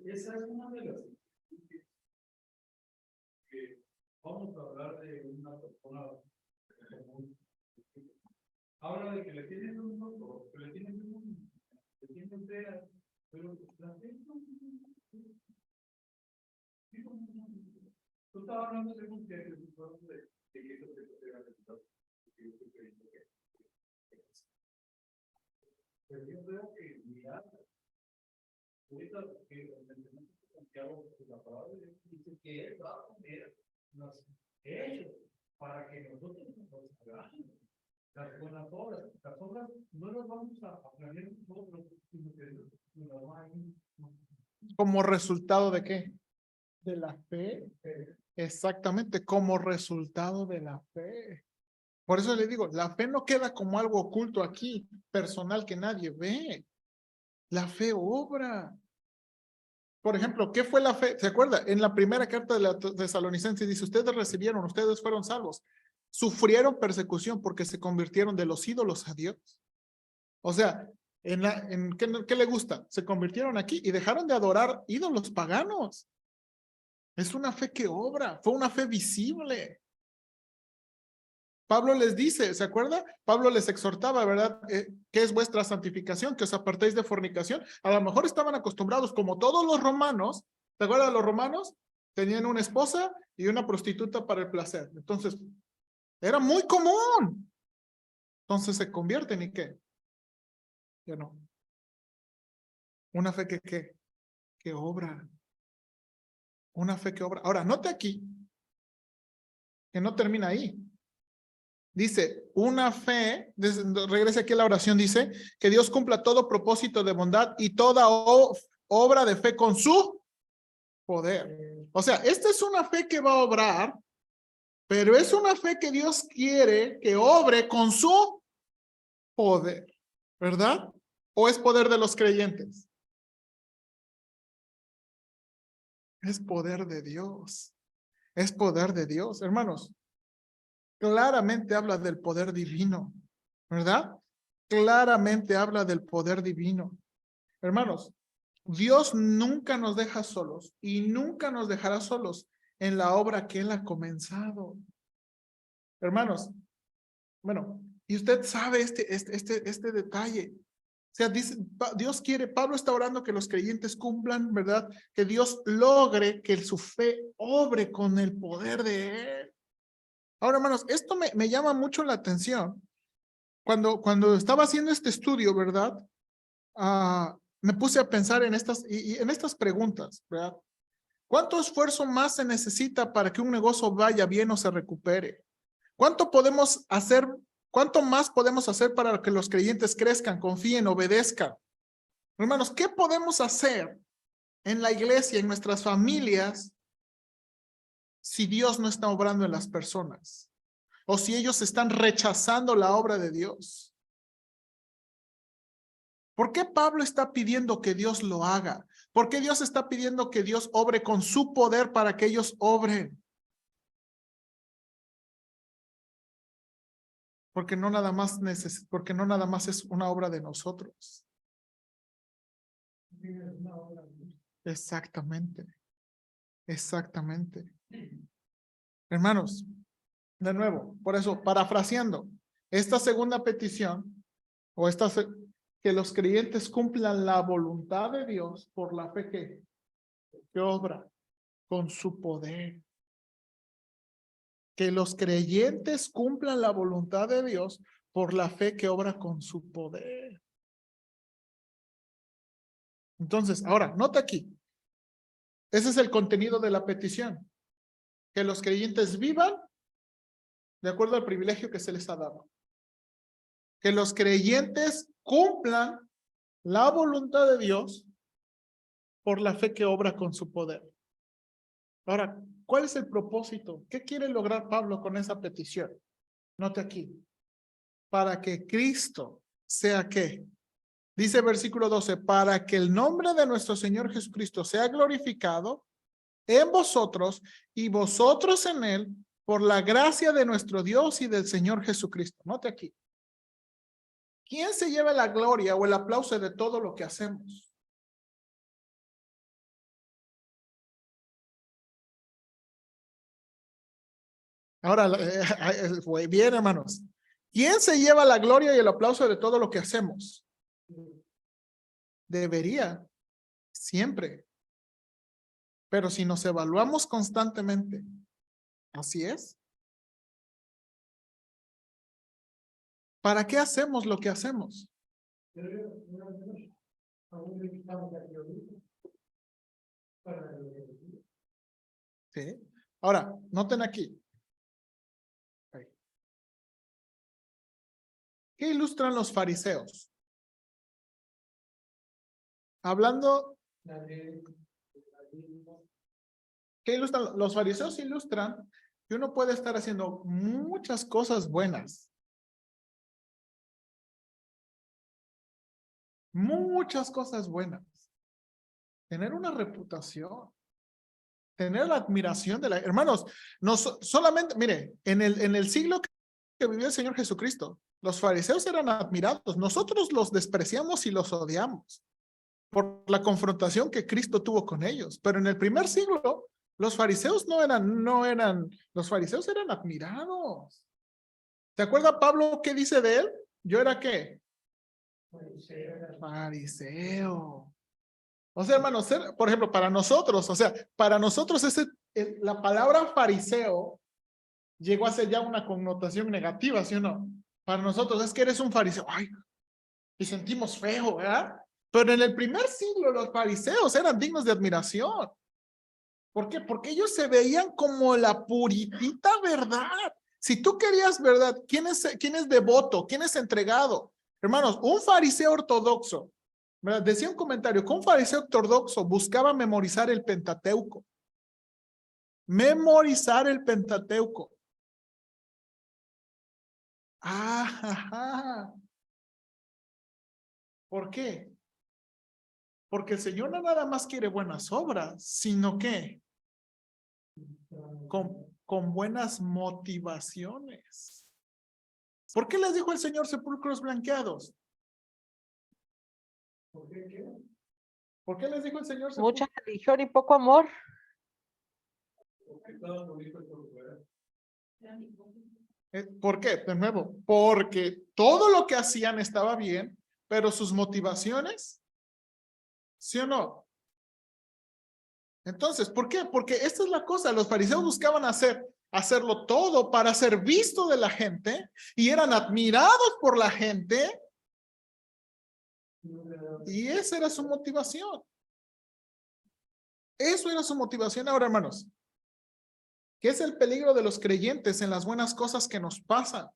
Esa es una de las que vamos a hablar de una persona común. Habla de que le tienen un doctor, que le tienen fe, pero la fe no. Tú estabas hablando de un que que eso se puede realizar. Pero yo creo que, mira, ahorita que mencionaste Santiago, pues, la palabra de Dios dice que Él va a poner los hechos para que nosotros nos hagamos las buenas obras. Las obras no las vamos a planear nosotros, sino que Dios nos las va a ir. ¿Como resultado de qué? De la fe. Exactamente, como resultado de la fe. Por eso le digo, la fe no queda como algo oculto aquí, personal que nadie ve. La fe obra. Por ejemplo, ¿qué fue la fe? ¿Se acuerda? En la primera carta de la Tesalonicenses dice, ustedes recibieron, ustedes fueron salvos. Sufrieron persecución porque se convirtieron de los ídolos a Dios. O sea, ¿qué le gusta? Se convirtieron aquí y dejaron de adorar ídolos paganos. Es una fe que obra, fue una fe visible. Pablo les dice, ¿se acuerda? Pablo les exhortaba, ¿verdad? ¿Qué es vuestra santificación? Que os apartéis de fornicación. A lo mejor estaban acostumbrados, como todos los romanos, ¿te acuerdas? Los romanos tenían una esposa y una prostituta para el placer. Entonces, era muy común. Entonces se convierten y ¿qué? Ya no. Una fe que obra. Una fe que obra. Ahora, note aquí que no termina ahí. Dice, una fe, regrese aquí a la oración, dice, que Dios cumpla todo propósito de bondad y toda obra de fe con su poder. O sea, esta es una fe que va a obrar, pero es una fe que Dios quiere que obre con su poder, ¿verdad? ¿O es poder de los creyentes? Es poder de Dios. Es poder de Dios, hermanos. Claramente habla del poder divino, ¿verdad? Claramente habla del poder divino. Hermanos, Dios nunca nos deja solos y nunca nos dejará solos en la obra que Él ha comenzado. Hermanos, bueno, y usted sabe este detalle. O sea, dice, Dios quiere, Pablo está orando que los creyentes cumplan, ¿verdad? Que Dios logre que su fe obre con el poder de Él. Ahora, hermanos, esto me llama mucho la atención. Cuando estaba haciendo este estudio, ¿verdad? Me puse a pensar en en estas preguntas, ¿verdad? ¿Cuánto esfuerzo más se necesita para que un negocio vaya bien o se recupere? ¿Cuánto podemos hacer? ¿Cuánto más podemos hacer para que los creyentes crezcan, confíen, obedezcan? Hermanos, ¿qué podemos hacer en la iglesia, en nuestras familias, si Dios no está obrando en las personas? O si ellos están rechazando la obra de Dios. ¿Por qué Pablo está pidiendo que Dios lo haga? ¿Por qué Dios está pidiendo que Dios obre con su poder para que ellos obren? Porque no nada más es una obra de nosotros. Exactamente. Exactamente. Hermanos, de nuevo, por eso, parafraseando, esta segunda petición, o que los creyentes cumplan la voluntad de Dios por la fe que obra con su poder. Que los creyentes cumplan la voluntad de Dios por la fe que obra con su poder. Entonces, ahora, nota aquí. Ese es el contenido de la petición. Que los creyentes vivan de acuerdo al privilegio que se les ha dado. Que los creyentes cumplan la voluntad de Dios por la fe que obra con su poder. Ahora, ¿cuál es el propósito? ¿Qué quiere lograr Pablo con esa petición? Note aquí. Para que Cristo sea ¿qué? Dice versículo 12, para que el nombre de nuestro Señor Jesucristo sea glorificado en vosotros y vosotros en él por la gracia de nuestro Dios y del Señor Jesucristo. Note aquí. ¿Quién se lleva la gloria o el aplauso de todo lo que hacemos? Ahora, bien, hermanos. ¿Quién se lleva la gloria y el aplauso de todo lo que hacemos? Debería, siempre. Pero si nos evaluamos constantemente, ¿así es? ¿Para qué hacemos lo que hacemos? ¿Sí? Ahora, noten aquí. ¿Qué ilustran los fariseos? Hablando, ¿qué ilustran? Los fariseos ilustran que uno puede estar haciendo muchas cosas buenas. Muchas cosas buenas. Tener una reputación. Tener la admiración de la... Hermanos, no solamente, mire, en el siglo que vivió el Señor Jesucristo, los fariseos eran admirados. Nosotros los despreciamos y los odiamos por la confrontación que Cristo tuvo con ellos. Pero en el primer siglo, los fariseos los fariseos eran admirados. ¿Se acuerda Pablo qué dice de él? Yo era ¿qué? Fariseo. O sea, hermanos, por ejemplo, para nosotros, la palabra fariseo llegó a ser ya una connotación negativa, ¿sí o no? Para nosotros es que eres un fariseo, ay, y sentimos feo, ¿verdad? Pero en el primer siglo los fariseos eran dignos de admiración. ¿Por qué? Porque ellos se veían como la puritita verdad. Si tú querías verdad, ¿quién es devoto? ¿Quién es entregado? Hermanos, un fariseo ortodoxo, ¿verdad? Decía un comentario que un fariseo ortodoxo buscaba memorizar el Pentateuco. Memorizar el Pentateuco. Ajá. ¿Por qué? Porque el Señor no nada más quiere buenas obras, sino que con buenas motivaciones. ¿Por qué les dijo el Señor sepulcros blanqueados? ¿Por qué les dijo el Señor sepulcros? Mucha religión y poco amor. ¿Por qué? De nuevo, porque todo lo que hacían estaba bien, pero sus motivaciones, ¿sí o no? Entonces, ¿por qué? Porque esta es la cosa, los fariseos buscaban hacerlo todo para ser visto de la gente y eran admirados por la gente y esa era su motivación. Eso era su motivación. Ahora, hermanos, ¿qué es el peligro de los creyentes en las buenas cosas que nos pasan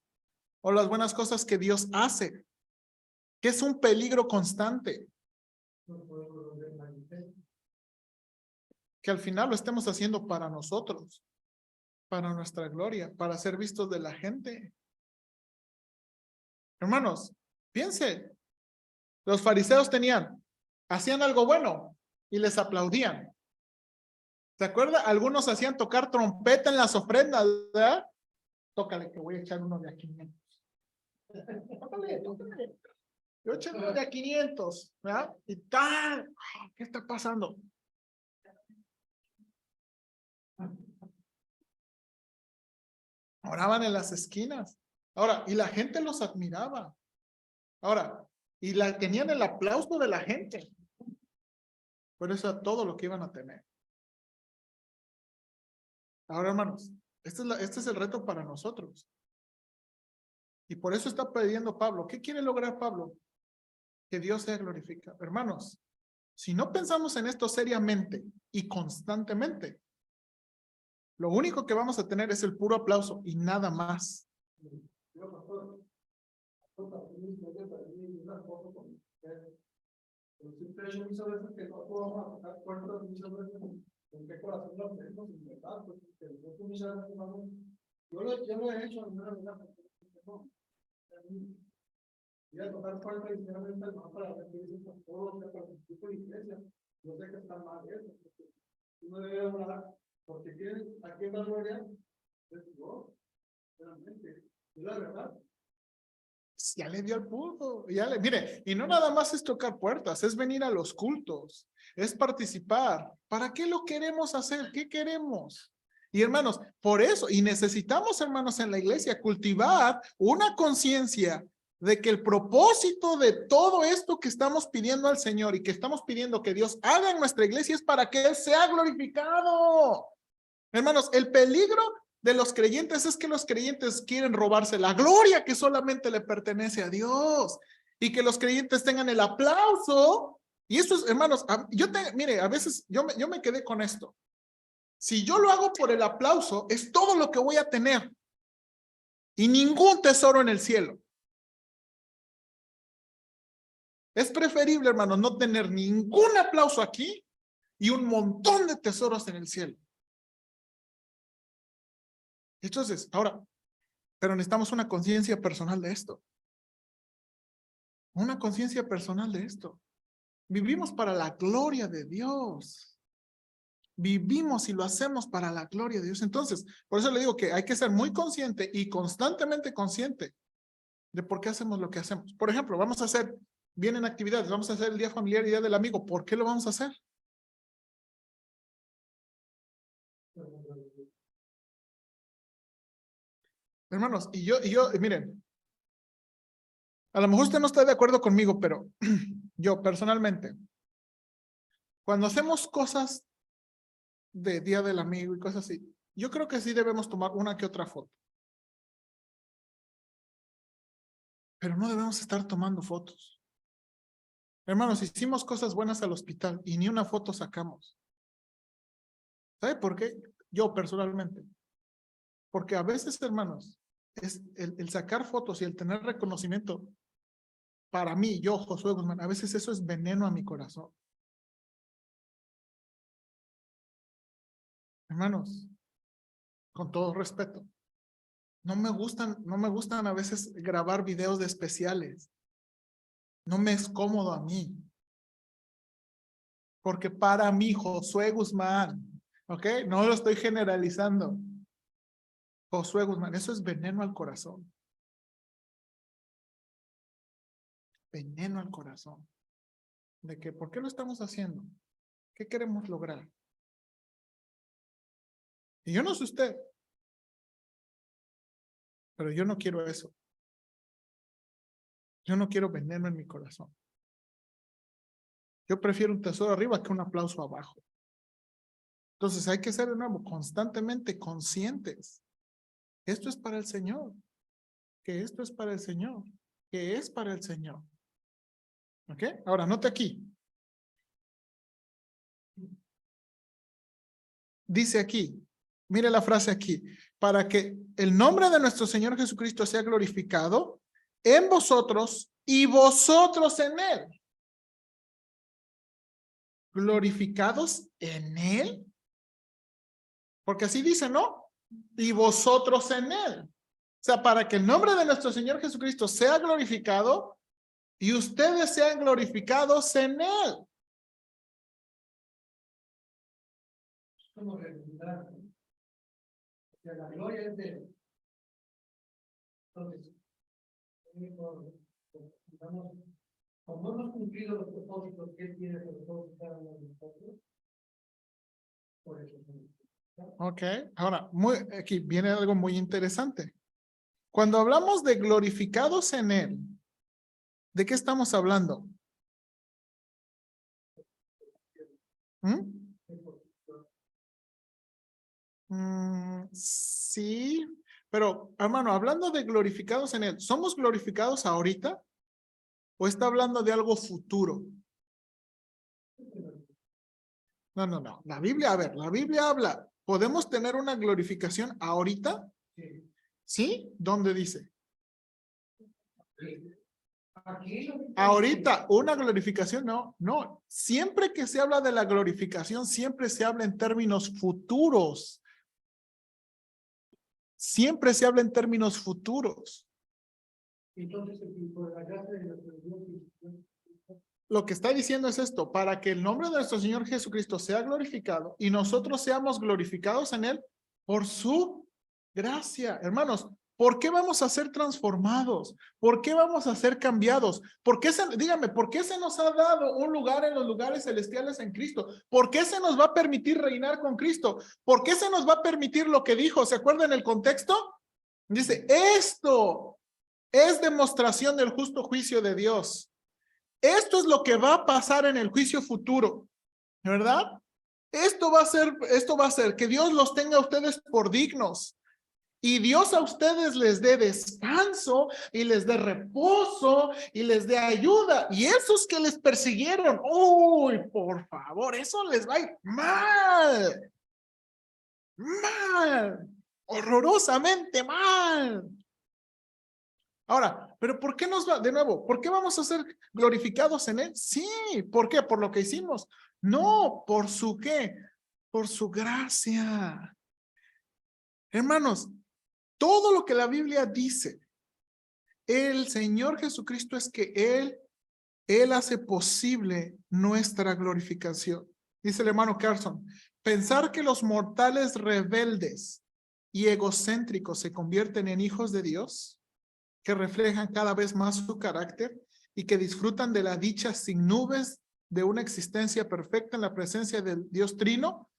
o las buenas cosas que Dios hace? ¿Qué es un peligro constante? Que al final lo estemos haciendo para nosotros, para nuestra gloria, para ser vistos de la gente. Hermanos, piense, los fariseos hacían algo bueno y les aplaudían. ¿Se acuerda? Algunos hacían tocar trompeta en las ofrendas, ¿verdad? Tócale que voy a echar uno de a 500. Tócale. Yo eché uno de a 500, ¿verdad? Y tal, ¿qué está pasando? Oraban en las esquinas. Ahora, y la gente los admiraba. Ahora, tenían el aplauso de la gente. Por eso era todo lo que iban a tener. Ahora, hermanos, este es el reto para nosotros. Y por eso está pidiendo Pablo. ¿Qué quiere lograr Pablo? Que Dios sea glorificado. Hermanos, si no pensamos en esto seriamente y constantemente, lo único que vamos a tener es el puro aplauso y nada más. Yo lo he hecho en una verdad. Voy a tocar puertas y sinceramente no para ver qué dicen todos los que participan en la iglesia. Yo sé que está mal eso. Uno debe hablar porque aquí en la gloria es Dios. Realmente. Es la verdad. Ya le dio el punto. Mire, y no nada más es tocar puertas, es venir a los cultos, es participar. ¿Para qué lo queremos hacer? ¿Qué queremos? Y hermanos, por eso, y necesitamos, hermanos, en la iglesia cultivar una conciencia de que el propósito de todo esto que estamos pidiendo al Señor y que estamos pidiendo que Dios haga en nuestra iglesia es para que Él sea glorificado. Hermanos, el peligro de los creyentes es que los creyentes quieren robarse la gloria que solamente le pertenece a Dios y que los creyentes tengan el aplauso. Y eso es, hermanos, mire, a veces yo me quedé con esto. Si yo lo hago por el aplauso, es todo lo que voy a tener y ningún tesoro en el cielo. Es preferible, hermanos, no tener ningún aplauso aquí y un montón de tesoros en el cielo. Entonces, ahora, pero necesitamos una conciencia personal de esto. Una conciencia personal de esto. Vivimos para la gloria de Dios. Vivimos y lo hacemos para la gloria de Dios. Entonces, por eso le digo que hay que ser muy consciente y constantemente consciente de por qué hacemos lo que hacemos. Por ejemplo, vienen actividades, vamos a hacer el día familiar y día del amigo. ¿Por qué lo vamos a hacer? Hermanos, y yo, miren, a lo mejor usted no está de acuerdo conmigo, pero yo personalmente, cuando hacemos cosas de Día del Amigo y cosas así, yo creo que sí debemos tomar una que otra foto. Pero no debemos estar tomando fotos. Hermanos, hicimos cosas buenas al hospital y ni una foto sacamos. ¿Sabe por qué? Yo personalmente. Porque a veces, hermanos, es el sacar fotos y el tener reconocimiento, para mí, yo, Josué Guzmán, a veces eso es veneno a mi corazón. Hermanos, con todo respeto, no me gustan a veces grabar videos de especiales. No me es cómodo a mí. Porque para mí, Josué Guzmán, ¿ok? No lo estoy generalizando. Josué Guzmán, eso es veneno al corazón. Veneno al corazón. ¿De qué? ¿Por qué lo estamos haciendo? ¿Qué queremos lograr? Y yo no sé usted, pero yo no quiero eso. Yo no quiero veneno en mi corazón. Yo prefiero un tesoro arriba que un aplauso abajo. Entonces hay que ser de nuevo constantemente conscientes. Esto es para el Señor. Que esto es para el Señor. Que es para el Señor. ¿Ok? Ahora, note aquí. Dice aquí, mire la frase aquí, para que el nombre de nuestro Señor Jesucristo sea glorificado en vosotros y vosotros en Él. ¿Glorificados en Él? Porque así dice, ¿no? Y vosotros en Él. O sea, para que el nombre de nuestro Señor Jesucristo sea glorificado y ustedes sean glorificados en Él. Como redundante. O sea, la gloria es de Él. Entonces, digamos, como hemos cumplido los propósitos que Él tiene sobre todos y cada uno de nosotros, por eso. Ok, ahora, aquí viene algo muy interesante. Cuando hablamos de glorificados en Él, ¿de qué estamos hablando? Sí, pero hermano, hablando de glorificados en Él, ¿somos glorificados ahorita? ¿O está hablando de algo futuro? No. La Biblia, a ver, la Biblia habla, ¿podemos tener una glorificación ahorita? ¿Sí? ¿Dónde dice? Ahorita, una glorificación, no. Siempre que se habla de la glorificación, siempre se habla en términos futuros. Siempre se habla en términos futuros. Entonces, lo que está diciendo es esto, para que el nombre de nuestro Señor Jesucristo sea glorificado y nosotros seamos glorificados en Él por su gracia. Hermanos, ¿por qué vamos a ser transformados? ¿Por qué vamos a ser cambiados? Dígame, ¿por qué se nos ha dado un lugar en los lugares celestiales en Cristo? ¿Por qué se nos va a permitir reinar con Cristo? ¿Por qué se nos va a permitir lo que dijo? ¿Se acuerdan el contexto? Dice, esto es demostración del justo juicio de Dios. Esto es lo que va a pasar en el juicio futuro, ¿verdad? Esto va a ser que Dios los tenga a ustedes por dignos, Y Dios a ustedes les dé descanso y les dé reposo y les dé ayuda. Y esos que les persiguieron, uy, por favor, eso les va a ir mal. Mal. Horrorosamente mal. Ahora, pero ¿por qué nos va? De nuevo, ¿por qué vamos a ser glorificados en Él? Sí, ¿por qué? ¿Por lo que hicimos? No, ¿por su qué? Por su gracia. Hermanos, todo lo que la Biblia dice, el Señor Jesucristo es que Él hace posible nuestra glorificación. Dice el hermano Carson, pensar que los mortales rebeldes y egocéntricos se convierten en hijos de Dios, que reflejan cada vez más su carácter y que disfrutan de la dicha sin nubes de una existencia perfecta en la presencia del Dios Trino,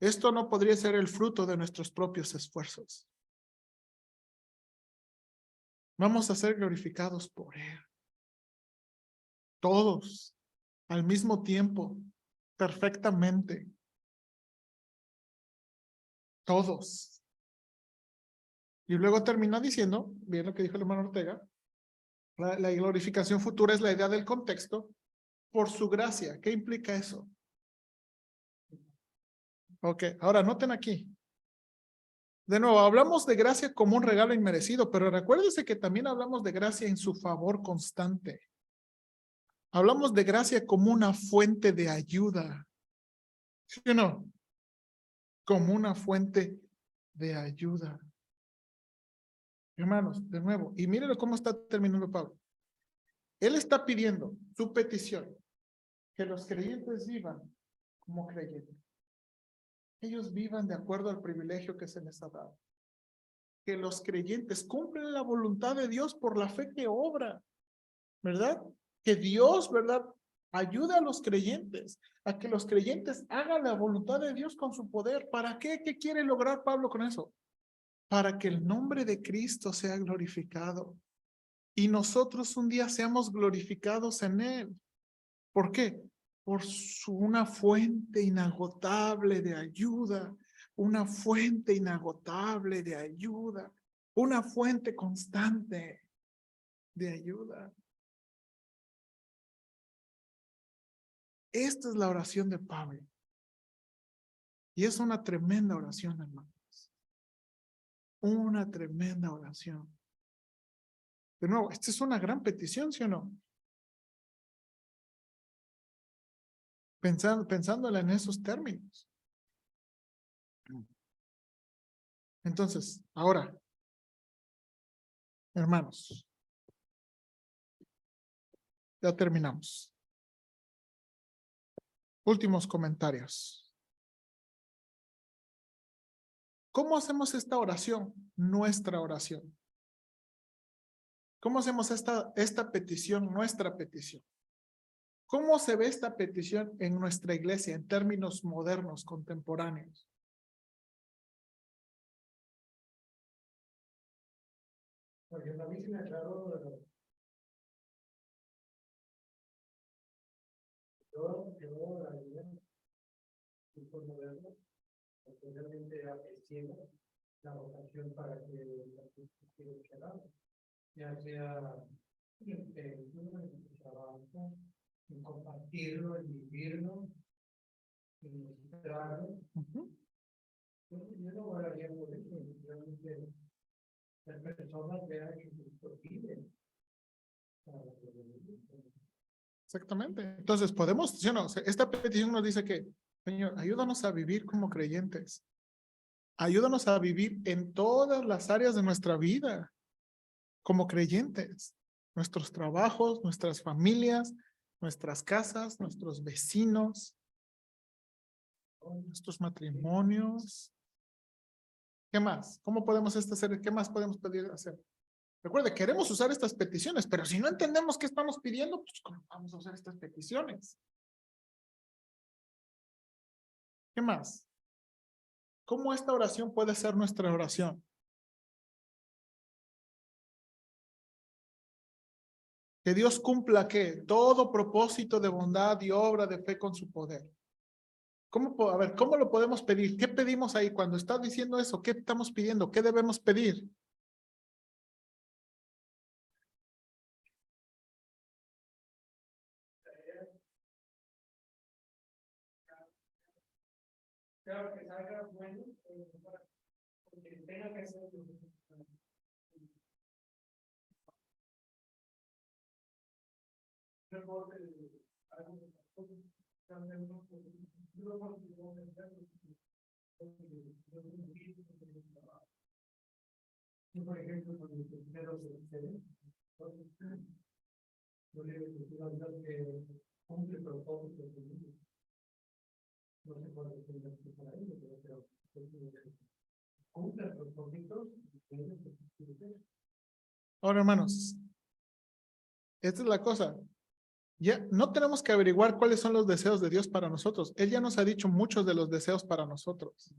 esto no podría ser el fruto de nuestros propios esfuerzos. Vamos a ser glorificados por Él. Todos, al mismo tiempo, perfectamente. Todos. Y luego termina diciendo, bien lo que dijo el hermano Ortega, la glorificación futura es la idea del contexto por su gracia. ¿Qué implica eso? Ok, ahora noten aquí. De nuevo, hablamos de gracia como un regalo inmerecido, pero recuérdese que también hablamos de gracia en su favor constante. Hablamos de gracia como una fuente de ayuda. ¿Sí o no? Como una fuente de ayuda. Hermanos, de nuevo, y miren cómo está terminando Pablo. Él está pidiendo su petición, que los creyentes vivan como creyentes. Ellos vivan de acuerdo al privilegio que se les ha dado. Que los creyentes cumplen la voluntad de Dios por la fe que obra, ¿verdad? Que Dios, ¿verdad? Ayude a los creyentes, a que los creyentes hagan la voluntad de Dios con su poder. ¿Para qué? ¿Qué quiere lograr Pablo con eso? Para que el nombre de Cristo sea glorificado y nosotros un día seamos glorificados en Él. ¿Por qué? Por una fuente inagotable de ayuda, una fuente inagotable de ayuda, una fuente constante de ayuda. Esta es la oración de Pablo. Y es una tremenda oración, hermanos. Una tremenda oración. De nuevo, esta es una gran petición, ¿sí o no? Pensándola en esos términos. Entonces, ahora, hermanos, ya terminamos. Últimos comentarios. ¿Cómo hacemos esta oración? Nuestra oración. ¿Cómo hacemos esta petición? Nuestra petición. ¿Cómo se ve esta petición en nuestra iglesia en términos modernos, contemporáneos? Porque a mí se me aclaró yo la idea tipo moderno, porque realmente apreciamos la vocación para que la justicia quedara, ya sea en su trabajo, en compartirlo, en vivirlo, en mostrarlo. Yo no valoraría por eso, realmente las personas vean que Cristo vive. Exactamente. Entonces, podemos, ¿sí o no? Esta petición nos dice que, Señor, ayúdanos a vivir como creyentes. Ayúdanos a vivir en todas las áreas de nuestra vida como creyentes. Nuestros trabajos, nuestras familias, nuestras casas, nuestros vecinos, nuestros matrimonios. ¿Qué más? ¿Cómo podemos hacer? ¿Qué más podemos pedir hacer? Recuerde, queremos usar estas peticiones, pero si no entendemos qué estamos pidiendo, pues ¿cómo vamos a usar estas peticiones? ¿Qué más? ¿Cómo esta oración puede ser nuestra oración? Que Dios cumpla ¿qué? Todo propósito de bondad y obra de fe con su poder. A ver, ¿cómo lo podemos pedir? ¿Qué pedimos ahí? Cuando está diciendo eso, ¿qué estamos pidiendo? ¿Qué debemos pedir? Claro que salga bueno, porque tenga que ser. Por ejemplo, cuando los primeros yo le digo que cumple propósitos de mí. No sé cuál es el que para ello, pero cumple propósitos. Ahora, hermanos, esta es la cosa. Ya no tenemos que averiguar cuáles son los deseos de Dios para nosotros. Él ya nos ha dicho muchos de los deseos para nosotros.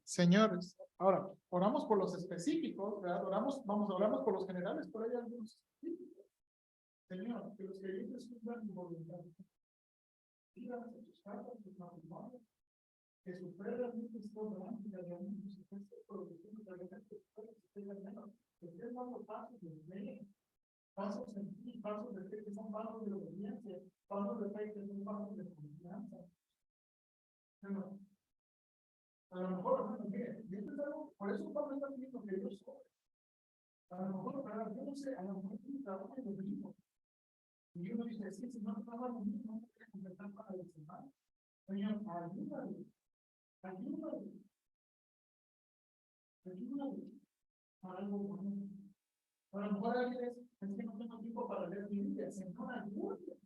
Señores, ahora, oramos por los específicos, ¿verdad? Oramos por los generales, pero hay algunos específicos. Señor, que los creyentes cumplan mi voluntad. Digan a sus cartas, sus matrimonios, que su fe realmente esté orando y realmente su fe esté produciendo, realmente su fe esté ganando. Que estén dando pasos de fe, pasos en ti, pasos de fe que son pasos de obediencia, pasos de fe que son pasos de confianza. Bueno, a lo mejor, hermano, mire, esto es algo, por eso Pablo está diciendo que Dios sobre. A lo mejor, para yo no sé, a lo mejor tiene trabajo en los mismos. Y uno dice, sí, si no trabaja lo mismo, no puede completar para los demás. Señor, ayúdale, ayúdale, ayúdale para algo bueno. A lo mejor alguien es que no tengo tiempo para leer mi Biblia. Señor, ayúdale.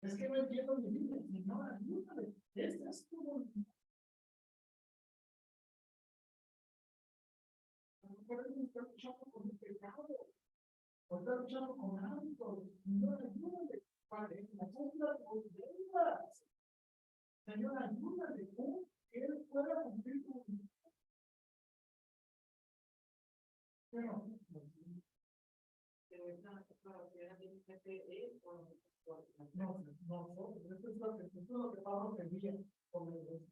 Es que no entiendo mi Biblia. Señor, ayúdale. Esta es tu voluntad. A lo mejor alguien está luchando con el pecado. O está luchando con hábitos. Señor, ayúdale. Para que la sombra de Señor, ayúdale. Que él pueda cumplir con pero no, esto es lo que Pablo pedía con el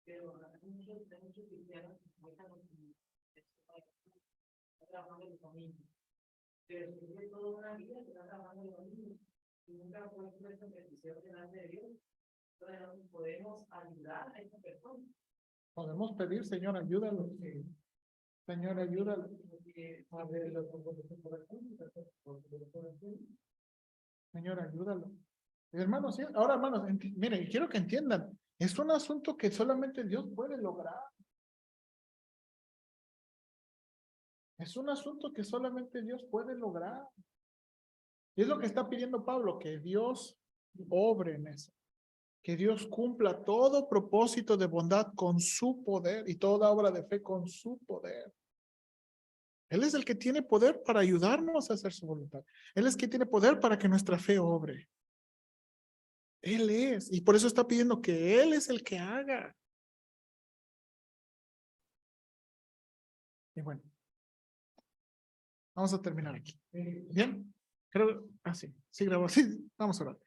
pero hay muchos cristianos que están trabajando en familia, pero si vive toda una vida que está trabajando en familia y nunca ha puesto esta petición delante de Dios, entonces podemos ayudar a esta persona. Podemos pedir, Señor, ayúdalo. Señor, ayúdalo. Señor, ayúdalo. Hermanos, sí, ahora, hermanos, miren, quiero que entiendan, es un asunto que solamente Dios puede lograr. Es un asunto que solamente Dios puede lograr. Y es lo que está pidiendo Pablo, que Dios obre en eso. Que Dios cumpla todo propósito de bondad con su poder y toda obra de fe con su poder. Él es el que tiene poder para ayudarnos a hacer su voluntad. Él es el que tiene poder para que nuestra fe obre. Él es. Y por eso está pidiendo que Él es el que haga. Y bueno. Vamos a terminar aquí. Bien. Creo, sí grabó. Sí, vamos a orar.